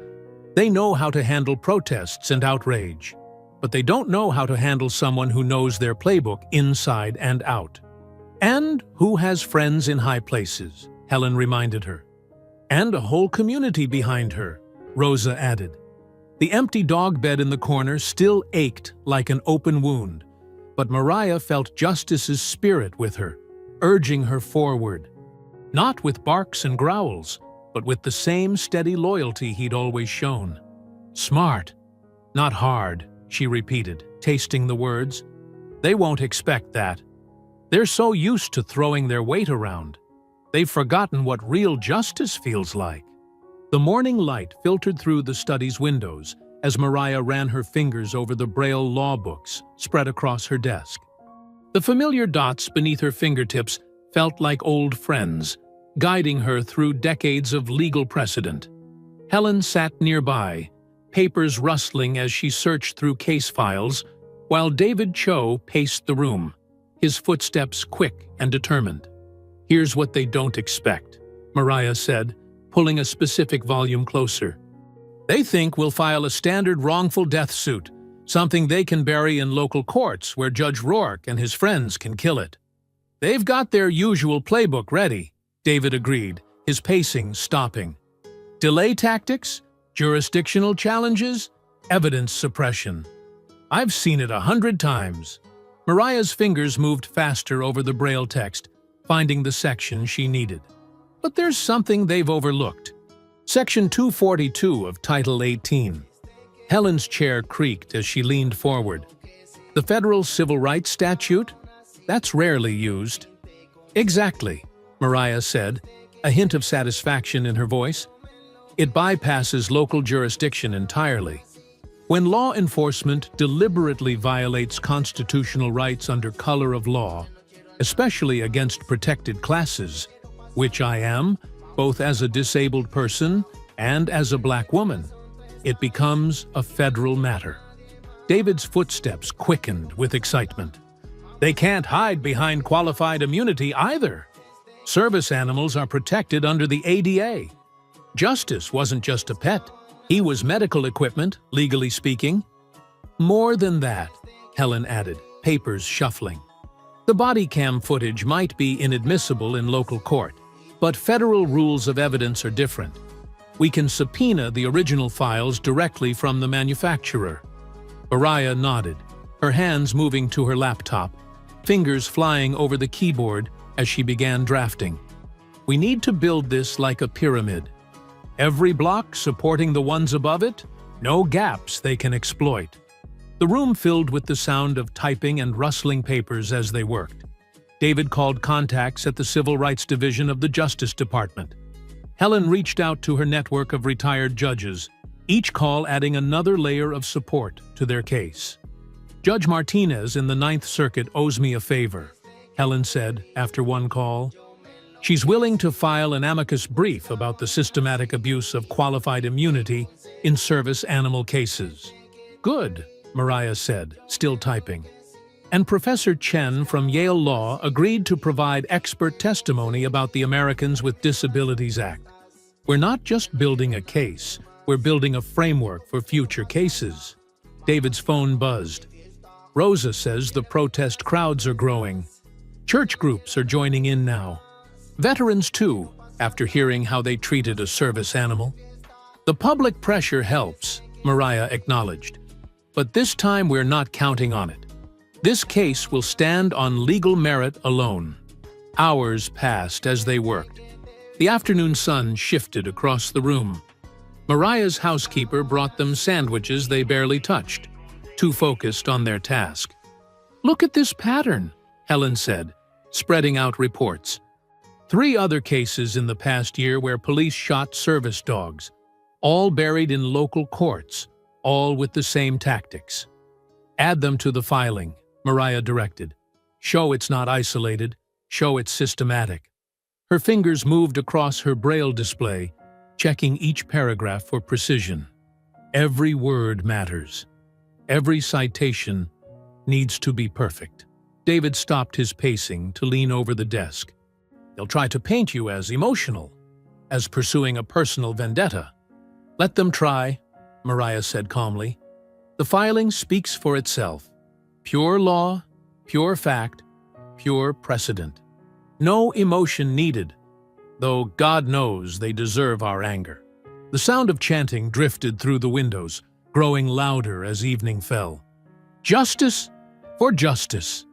"They know how to handle protests and outrage, but they don't know how to handle someone who knows their playbook inside and out. And who has friends in high places," Helen reminded her. "And a whole community behind her," Rosa added. The empty dog bed in the corner still ached like an open wound, but Mariah felt Justice's spirit with her, urging her forward. Not with barks and growls, but with the same steady loyalty he'd always shown. "Smart, not hard," she repeated, tasting the words. "They won't expect that. They're so used to throwing their weight around. They've forgotten what real justice feels like." The morning light filtered through the study's windows as Mariah ran her fingers over the Braille law books spread across her desk. The familiar dots beneath her fingertips felt like old friends, guiding her through decades of legal precedent. Helen sat nearby, papers rustling as she searched through case files, while David Cho paced the room, his footsteps quick and determined. "Here's what they don't expect," Mariah said, pulling a specific volume closer. "They think we'll file a standard wrongful death suit, something they can bury in local courts where Judge Rourke and his friends can kill it." "They've got their usual playbook ready," David agreed, his pacing stopping. "Delay tactics, jurisdictional challenges, evidence suppression. I've seen it 100 times." Mariah's fingers moved faster over the Braille text, finding the section she needed. But there's something they've overlooked. Section 242 of Title 18. Helen's chair creaked as she leaned forward. "The federal civil rights statute? That's rarely used." "Exactly," Mariah said, a hint of satisfaction in her voice. "It bypasses local jurisdiction entirely. When law enforcement deliberately violates constitutional rights under color of law, especially against protected classes, which I am, both as a disabled person and as a black woman, it becomes a federal matter." David's footsteps quickened with excitement. "They can't hide behind qualified immunity either. Service animals are protected under the ADA. Justice wasn't just a pet. He was medical equipment, legally speaking. More than that, Helen added, papers shuffling. The body cam footage might be inadmissible in local court, but federal rules of evidence are different. We can subpoena the original files directly from the manufacturer. Mariah nodded, her hands moving to her laptop, fingers flying over the keyboard as she began drafting. We need to build this like a pyramid. Every block supporting the ones above it, no gaps they can exploit. The room filled with the sound of typing and rustling papers as they worked. David called contacts at the Civil Rights Division of the Justice Department. Helen reached out to her network of retired judges, each call adding another layer of support to their case. Judge Martinez in the Ninth Circuit owes me a favor, Helen said after one call. She's willing to file an amicus brief about the systematic abuse of qualified immunity in service animal cases. Good, Mariah said, still typing. And Professor Chen from Yale Law agreed to provide expert testimony about the Americans with Disabilities Act. We're not just building a case, we're building a framework for future cases. David's phone buzzed. Rosa says the protest crowds are growing. Church groups are joining in now. Veterans too, after hearing how they treated a service animal. The public pressure helps, Mariah acknowledged. But this time we're not counting on it. This case will stand on legal merit alone. Hours passed as they worked. The afternoon sun shifted across the room. Mariah's housekeeper brought them sandwiches they barely touched, too focused on their task. Look at this pattern, Helen said, spreading out reports. 3 other cases in the past year where police shot service dogs, all buried in local courts, all with the same tactics. Add them to the filing, Mariah directed. Show it's not isolated, show it's systematic. Her fingers moved across her braille display, checking each paragraph for precision. Every word matters. Every citation needs to be perfect. David stopped his pacing to lean over the desk. They'll try to paint you as emotional, as pursuing a personal vendetta. Let them try, Mariah said calmly. The filing speaks for itself. Pure law, pure fact, pure precedent. No emotion needed, though God knows they deserve our anger. The sound of chanting drifted through the windows, growing louder as evening fell. Justice for justice.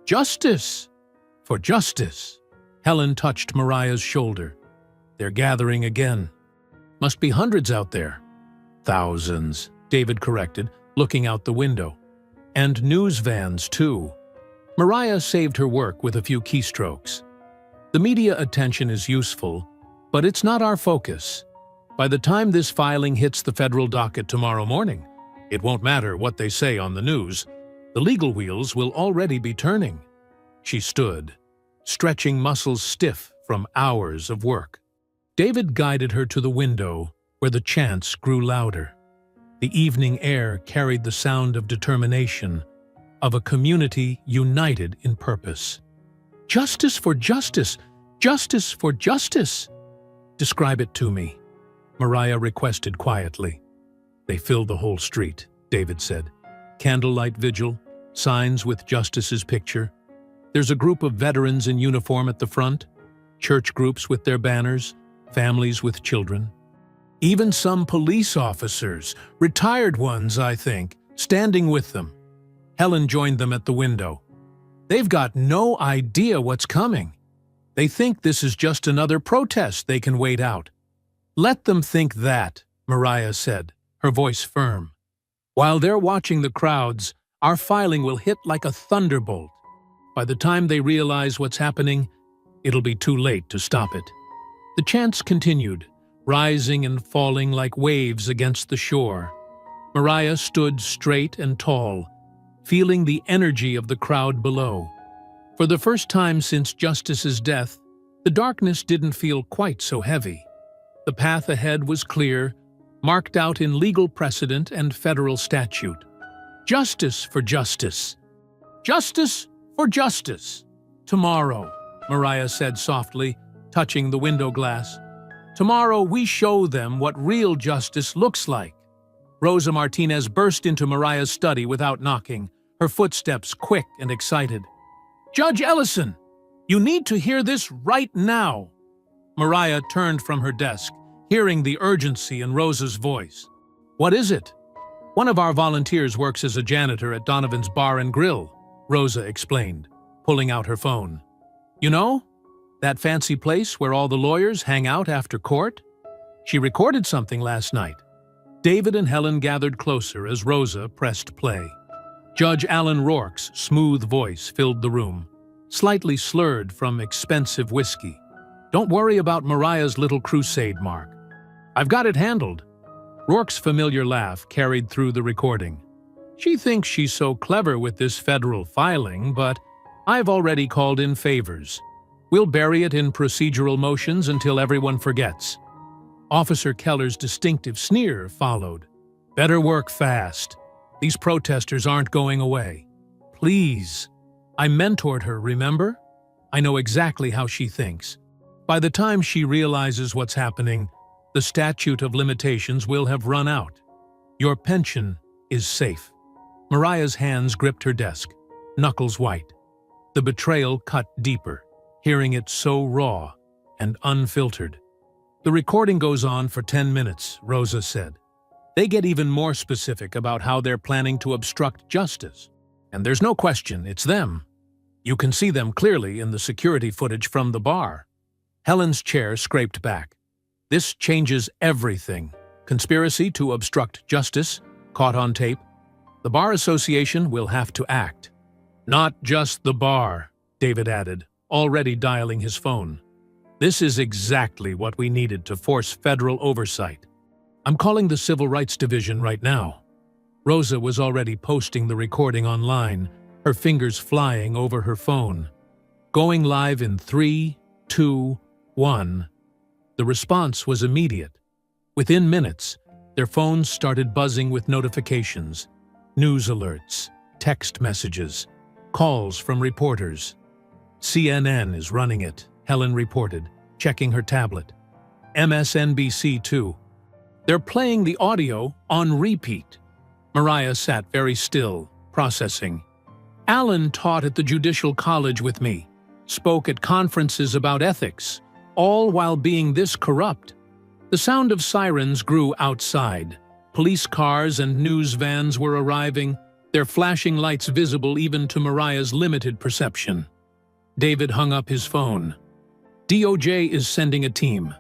Justice for justice. Helen touched Mariah's shoulder. They're gathering again. Must be hundreds out there. Thousands, David corrected, looking out the window. And news vans, too. Mariah saved her work with a few keystrokes. The media attention is useful, but it's not our focus. By the time this filing hits the federal docket tomorrow morning, it won't matter what they say on the news. The legal wheels will already be turning. She stood, stretching muscles stiff from hours of work. David guided her to the window, where the chants grew louder. The evening air carried the sound of determination, of a community united in purpose. Justice for justice! Justice for justice! Describe it to me, Mariah requested quietly. They filled the whole street, David said. Candlelight vigil, signs with Justice's picture. There's a group of veterans in uniform at the front, church groups with their banners, families with children. Even some police officers, retired ones, I think, standing with them. Helen joined them at the window. They've got no idea what's coming. They think this is just another protest they can wait out. Let them think that, Mariah said, her voice firm. While they're watching the crowds, our filing will hit like a thunderbolt. By the time they realize what's happening, it'll be too late to stop it. The chants continued, rising and falling like waves against the shore. Mariah stood straight and tall, feeling the energy of the crowd below. For the first time since Justice's death, the darkness didn't feel quite so heavy. The path ahead was clear, marked out in legal precedent and federal statute. Justice for justice. Justice for justice. Tomorrow, Mariah said softly, touching the window glass. Tomorrow we show them what real justice looks like. Rosa Martinez burst into Mariah's study without knocking, her footsteps quick and excited. "Judge Ellison, you need to hear this right now." Mariah turned from her desk, hearing the urgency in Rosa's voice. "What is it?" "One of our volunteers works as a janitor at Donovan's Bar and Grill," Rosa explained, pulling out her phone. "You know, that fancy place where all the lawyers hang out after court? She recorded something last night." David and Helen gathered closer as Rosa pressed play. Judge Alan Rourke's smooth voice filled the room, slightly slurred from expensive whiskey. "Don't worry about Mariah's little crusade, Mark. I've got it handled." Rourke's familiar laugh carried through the recording. "She thinks she's so clever with this federal filing, but I've already called in favors. We'll bury it in procedural motions until everyone forgets." Officer Keller's distinctive sneer followed. "Better work fast. These protesters aren't going away. Please. I mentored her, remember? I know exactly how she thinks. By the time she realizes what's happening, the statute of limitations will have run out. Your pension is safe." Mariah's hands gripped her desk, knuckles white. The betrayal cut deeper, hearing it so raw and unfiltered. "The recording goes on for 10 minutes, Rosa said. They get even more specific about how they're planning to obstruct justice. And there's no question, it's them. You can see them clearly in the security footage from the bar." Helen's chair scraped back. "This changes everything. Conspiracy to obstruct justice, caught on tape. The Bar Association will have to act." "Not just the bar," David added, already dialing his phone. "This is exactly what we needed to force federal oversight. I'm calling the Civil Rights Division right now." Rosa was already posting the recording online, her fingers flying over her phone. "Going live in 3, 2, 1. The response was immediate. Within minutes, their phones started buzzing with notifications, news alerts, text messages, calls from reporters. "CNN is running it," Helen reported, checking her tablet. "MSNBC too. They're playing the audio on repeat." Mariah sat very still, processing. "Alan taught at the Judicial College with me, spoke at conferences about ethics, all while being this corrupt." The sound of sirens grew outside. Police cars and news vans were arriving, their flashing lights visible even to Mariah's limited perception. David hung up his phone. "DOJ is sending a team.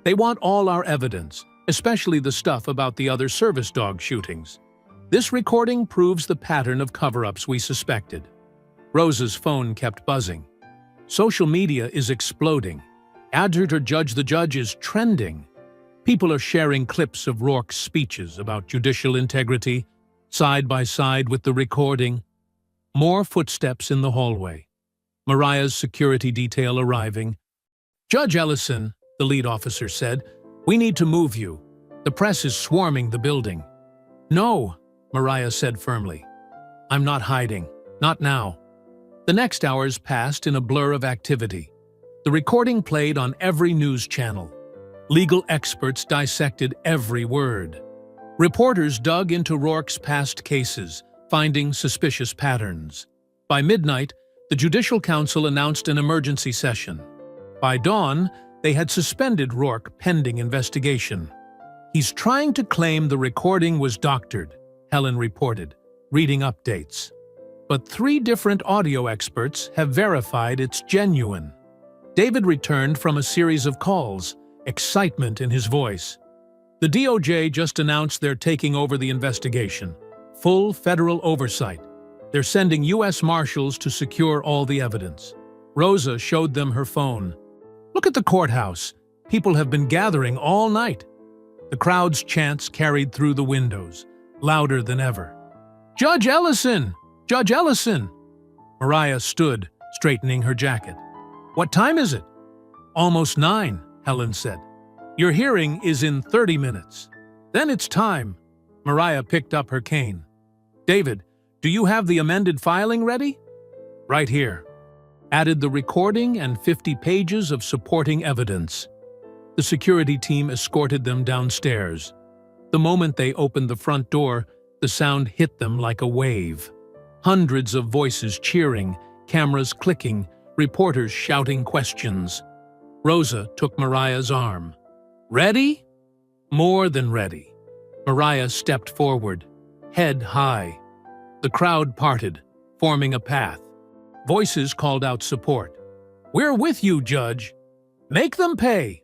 They want all our evidence, especially the stuff about the other service dog shootings. This recording proves the pattern of cover-ups we suspected." Rosa's phone kept buzzing. "Social media is exploding. Adjutor Judge the Judge is trending. People are sharing clips of Rourke's speeches about judicial integrity, side by side with the recording." More footsteps in the hallway. Mariah's security detail arriving. "Judge Ellison," the lead officer said, "we need to move you. The press is swarming the building." "No," Mariah said firmly. "I'm not hiding. Not now." The next hours passed in a blur of activity. The recording played on every news channel. Legal experts dissected every word. Reporters dug into Rourke's past cases, finding suspicious patterns. By midnight, the Judicial Council announced an emergency session. By dawn, they had suspended Rourke pending investigation. "He's trying to claim the recording was doctored," Helen reported, reading updates. "But 3 different audio experts have verified it's genuine." David returned from a series of calls, excitement in his voice. "The DOJ just announced they're taking over the investigation. Full federal oversight. They're sending U.S. Marshals to secure all the evidence." Rosa showed them her phone. "Look at the courthouse. People have been gathering all night." The crowd's chants carried through the windows, louder than ever. "Judge Ellison! Judge Ellison!" Mariah stood, straightening her jacket. "What time is it?" "Almost 9, Helen said. "Your hearing is in 30 minutes. Then it's time." Mariah picked up her cane. "David, do you have the amended filing ready?" "Right here." Added the recording and 50 pages of supporting evidence. The security team escorted them downstairs. The moment they opened the front door, the sound hit them like a wave. Hundreds of voices cheering, cameras clicking, reporters shouting questions. Rosa took Mariah's arm. "Ready?" More than ready. Mariah stepped forward, head high. The crowd parted, forming a path. Voices called out support. "We're with you, Judge. Make them pay.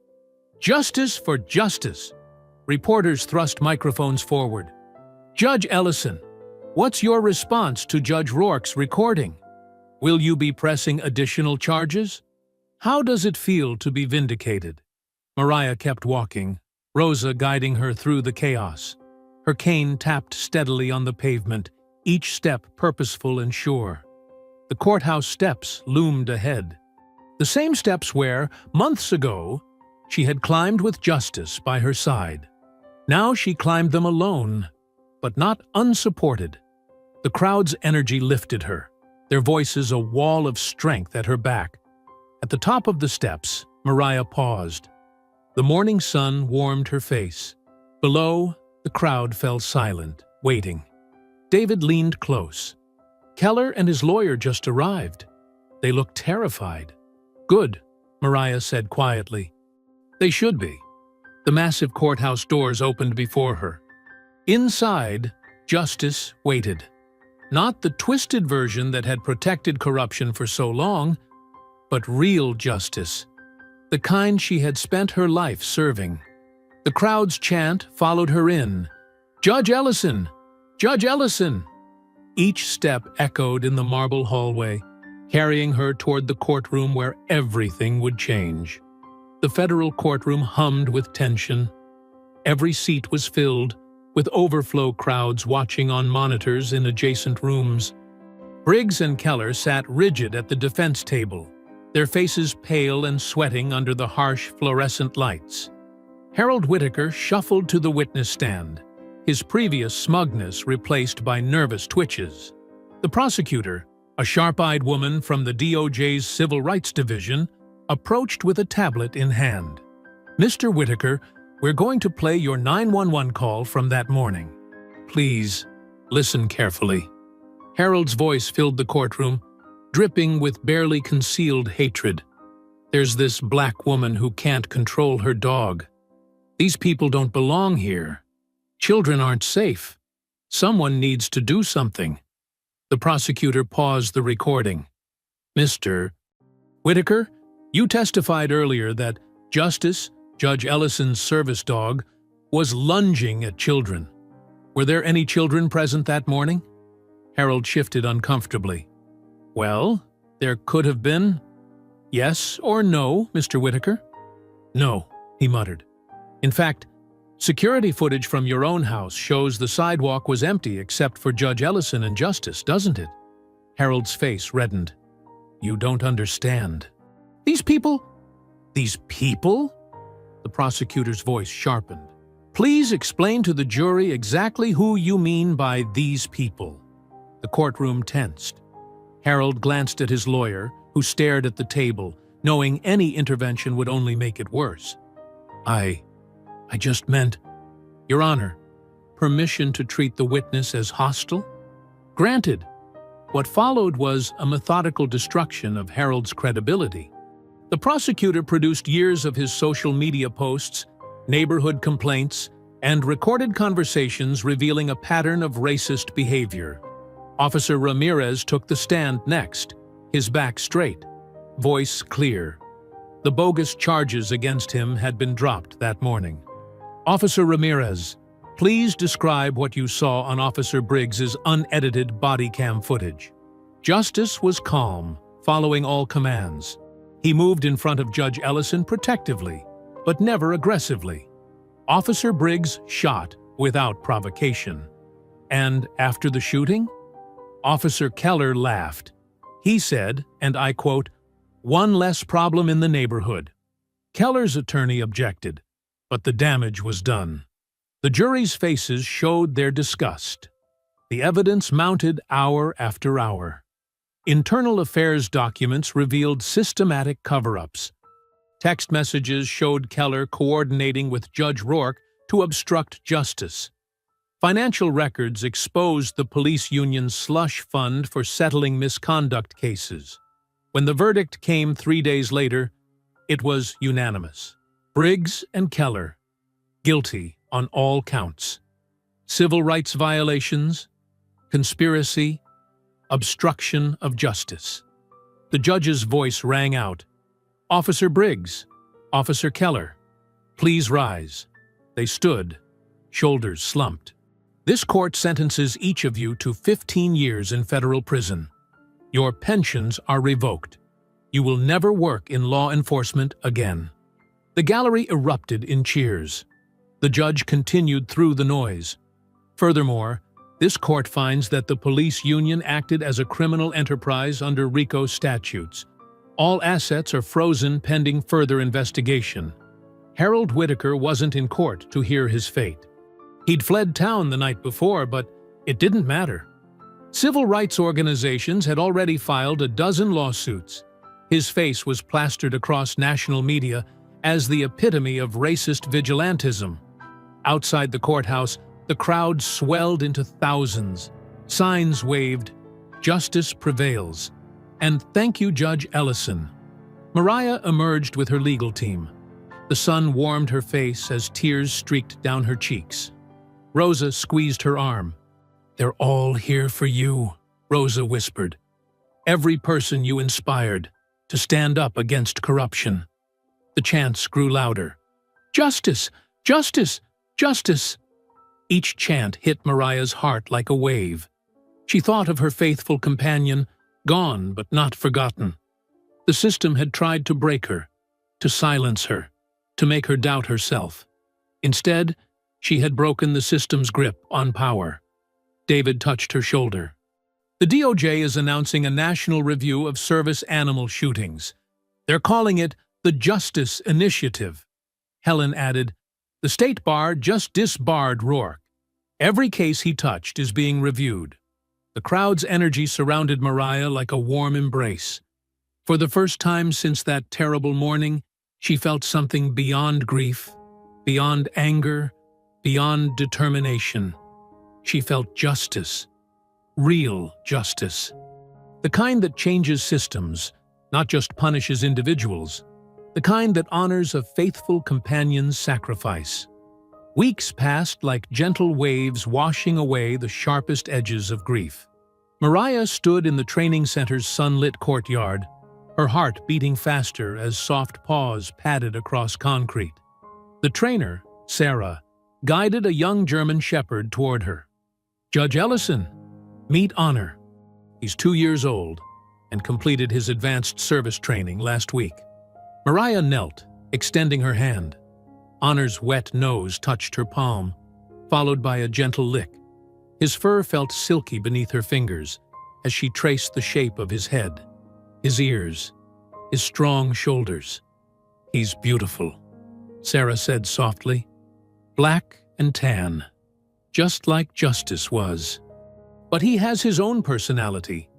Justice for justice." Reporters thrust microphones forward. "Judge Ellison, what's your response to Judge Rourke's recording? Will you be pressing additional charges? How does it feel to be vindicated?" Mariah kept walking, Rosa guiding her through the chaos. Her cane tapped steadily on the pavement, each step purposeful and sure. The courthouse steps loomed ahead. The same steps where, months ago, she had climbed with justice by her side. Now she climbed them alone, but not unsupported. The crowd's energy lifted her, their voices a wall of strength at her back. At the top of the steps, Mariah paused. The morning sun warmed her face. Below, the crowd fell silent, waiting. David leaned close. Keller and his lawyer just arrived. They looked terrified. "Good," Mariah said quietly. "They should be." The massive courthouse doors opened before her. Inside, justice waited. Not the twisted version that had protected corruption for so long, but real justice, the kind she had spent her life serving. The crowd's chant followed her in. "Judge Ellison! Judge Ellison!" Each step echoed in the marble hallway, carrying her toward the courtroom where everything would change. The federal courtroom hummed with tension. Every seat was filled, with overflow crowds watching on monitors in adjacent rooms. Briggs and Keller sat rigid at the defense table, their faces pale and sweating under the harsh fluorescent lights. Harold Whitaker shuffled to the witness stand, his previous smugness replaced by nervous twitches. The prosecutor, a sharp-eyed woman from the DOJ's Civil Rights Division, approached with a tablet in hand. "Mr. Whitaker, we're going to play your 911 call from that morning. Please, listen carefully." Harold's voice filled the courtroom, dripping with barely concealed hatred. "There's this black woman who can't control her dog. These people don't belong here. Children aren't safe. Someone needs to do something." The prosecutor paused the recording. "Mr. Whitaker, you testified earlier that Justice, Judge Ellison's service dog, was lunging at children. Were there any children present that morning?" Harold shifted uncomfortably. "Well, there could have been. Yes or no, Mr. Whitaker?" "No," he muttered. "In fact, security footage from your own house shows the sidewalk was empty except for Judge Ellison and Justice, doesn't it?" Harold's face reddened. "You don't understand. These people? These people?" The prosecutor's voice sharpened. "Please explain to the jury exactly who you mean by these people." The courtroom tensed. Harold glanced at his lawyer, who stared at the table, knowing any intervention would only make it worse. I just meant, Your Honor, permission to treat the witness as hostile?" "Granted." What followed was a methodical destruction of Harold's credibility. The prosecutor produced years of his social media posts, neighborhood complaints, and recorded conversations revealing a pattern of racist behavior. Officer Ramirez took the stand next, his back straight, voice clear. The bogus charges against him had been dropped that morning. "Officer Ramirez, please describe what you saw on Officer Briggs's unedited body cam footage." Justice was calm, following all commands. He moved in front of Judge Ellison protectively, but never aggressively. Officer Briggs shot without provocation. And after the shooting? Officer Keller laughed. He said, and I quote, "One less problem in the neighborhood." Keller's attorney objected, but the damage was done. The jury's faces showed their disgust. The evidence mounted hour after hour. Internal affairs documents revealed systematic cover-ups. Text messages showed Keller coordinating with Judge Rourke to obstruct justice. Financial records exposed the police union's slush fund for settling misconduct cases. When the verdict came 3 days later, it was unanimous. Briggs and Keller, guilty on all counts. Civil rights violations, conspiracy, obstruction of justice. The judge's voice rang out. "Officer Briggs, Officer Keller, please rise." They stood, shoulders slumped. "This court sentences each of you to 15 years in federal prison. Your pensions are revoked. You will never work in law enforcement again." The gallery erupted in cheers. The judge continued through the noise. Furthermore, this court finds that the police union acted as a criminal enterprise under RICO statutes. All assets are frozen pending further investigation. Harold Whitaker wasn't in court to hear his fate. He'd fled town the night before, but it didn't matter. Civil rights organizations had already filed a dozen lawsuits. His face was plastered across national media as the epitome of racist vigilantism. Outside the courthouse, the crowd swelled into thousands. Signs waved, "Justice prevails," and "Thank you, Judge Ellison." Mariah emerged with her legal team. The sun warmed her face as tears streaked down her cheeks. Rosa squeezed her arm. "They're all here for you," Rosa whispered. "Every person you inspired to stand up against corruption." The chants grew louder. "Justice! Justice! Justice!" Each chant hit Mariah's heart like a wave. She thought of her faithful companion, gone but not forgotten. The system had tried to break her, to silence her, to make her doubt herself. Instead, she had broken the system's grip on power. David touched her shoulder. "The DOJ is announcing a national review of service animal shootings. They're calling it the Justice Initiative." Helen added, "The state bar just disbarred Rourke. Every case he touched is being reviewed." The crowd's energy surrounded Mariah like a warm embrace. For the first time since that terrible morning, she felt something beyond grief, beyond anger, beyond determination. She felt justice. Real justice. The kind that changes systems, not just punishes individuals. The kind that honors a faithful companion's sacrifice. Weeks passed like gentle waves washing away the sharpest edges of grief. Mariah stood in the training center's sunlit courtyard, her heart beating faster as soft paws padded across concrete. The trainer, Sarah, guided a young German shepherd toward her. "Judge Ellison, meet Honor. He's 2 years old and completed his advanced service training last week." Mariah knelt, extending her hand. Honor's wet nose touched her palm, followed by a gentle lick. His fur felt silky beneath her fingers as she traced the shape of his head, his ears, his strong shoulders. "He's beautiful," Sarah said softly. "Black and tan, just like Justice was. But he has his own personality,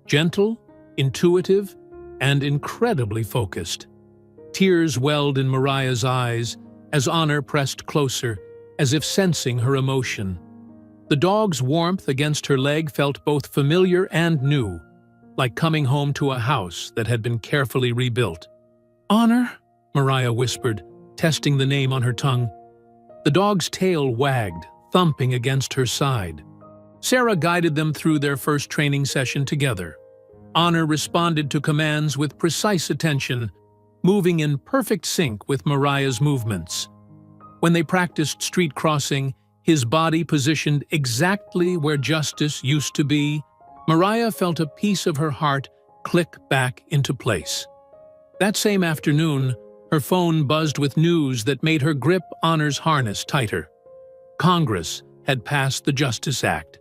gentle, intuitive, and incredibly focused." Tears welled in Mariah's eyes as Honor pressed closer, as if sensing her emotion. The dog's warmth against her leg felt both familiar and new, like coming home to a house that had been carefully rebuilt. "Honor," Mariah whispered, testing the name on her tongue. The dog's tail wagged, thumping against her side. Sarah guided them through their first training session together. Honor responded to commands with precise attention, moving in perfect sync with Mariah's movements. When they practiced street crossing, his body positioned exactly where Justice used to be, Mariah felt a piece of her heart click back into place. That same afternoon, her phone buzzed with news that made her grip Honor's harness tighter. Congress had passed the Justice Act.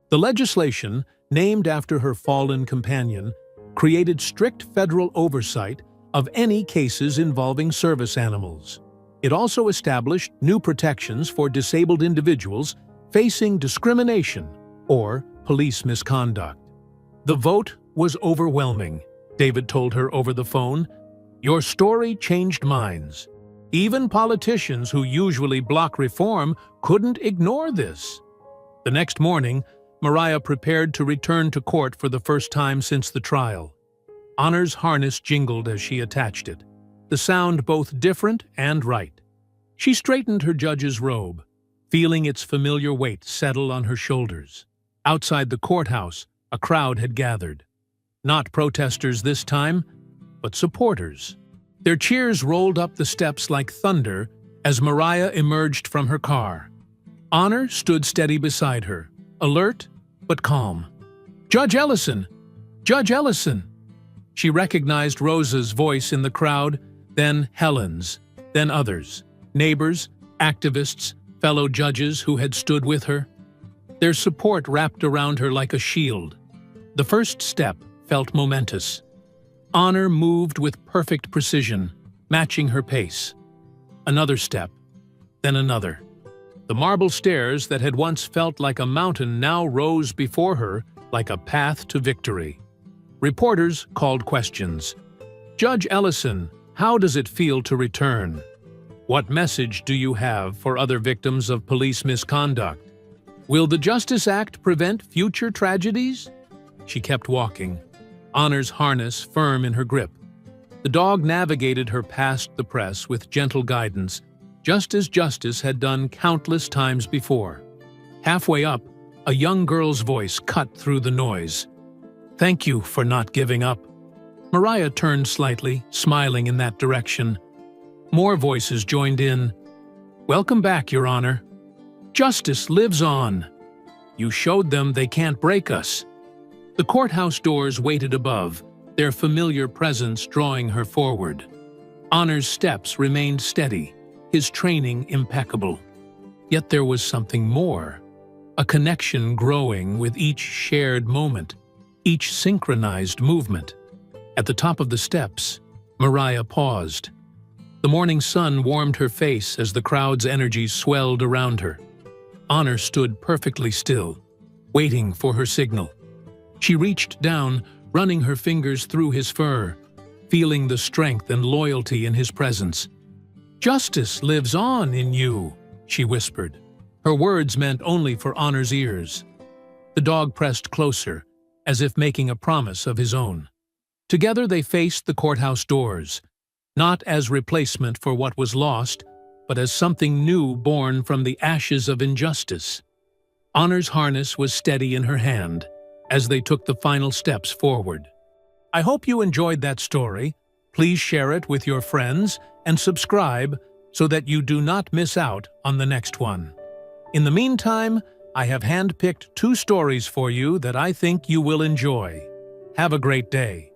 The legislation, named after her fallen companion, created strict federal oversight of any cases involving service animals. It also established new protections for disabled individuals facing discrimination or police misconduct. The vote was overwhelming, David told her over the phone. Your story changed minds. Even politicians who usually block reform couldn't ignore this. The next morning, Mariah prepared to return to court for the first time since the trial. Honor's harness jingled as she attached it, the sound both different and right. She straightened her judge's robe, feeling its familiar weight settle on her shoulders. Outside the courthouse, a crowd had gathered. Not protesters this time, but supporters. Their cheers rolled up the steps like thunder as Mariah emerged from her car. Honor stood steady beside her, alert but calm. "Judge Ellison! Judge Ellison!" She recognized Rosa's voice in the crowd, then Helen's, then others, neighbors, activists, fellow judges who had stood with her. Their support wrapped around her like a shield. The first step felt momentous. Honor moved with perfect precision, matching her pace. Another step, then another. The marble stairs that had once felt like a mountain now rose before her like a path to victory. Reporters called questions. "Judge Ellison, how does it feel to return? What message do you have for other victims of police misconduct? Will the Justice Act prevent future tragedies?" She kept walking, Honor's harness firm in her grip. The dog navigated her past the press with gentle guidance, just as justice had done countless times before. Halfway up, a young girl's voice cut through the noise. "Thank you for not giving up." Mariah turned slightly, smiling in that direction. More voices joined in. "Welcome back, Your Honor. Justice lives on. You showed them they can't break us." The courthouse doors waited above, their familiar presence drawing her forward. Honor's steps remained steady, his training impeccable. Yet there was something more, a connection growing with each shared moment, each synchronized movement. At the top of the steps, Mariah paused. The morning sun warmed her face as the crowd's energy swelled around her. Honor stood perfectly still, waiting for her signal. She reached down, running her fingers through his fur, feeling the strength and loyalty in his presence. "Justice lives on in you," she whispered. Her words meant only for Honor's ears. The dog pressed closer, as if making a promise of his own. Together they faced the courthouse doors, not as replacement for what was lost, but as something new born from the ashes of injustice. Honor's harness was steady in her hand as they took the final steps forward. I hope you enjoyed that story. Please share it with your friends and subscribe so that you do not miss out on the next one. In the meantime, I have handpicked 2 stories for you that I think you will enjoy. Have a great day.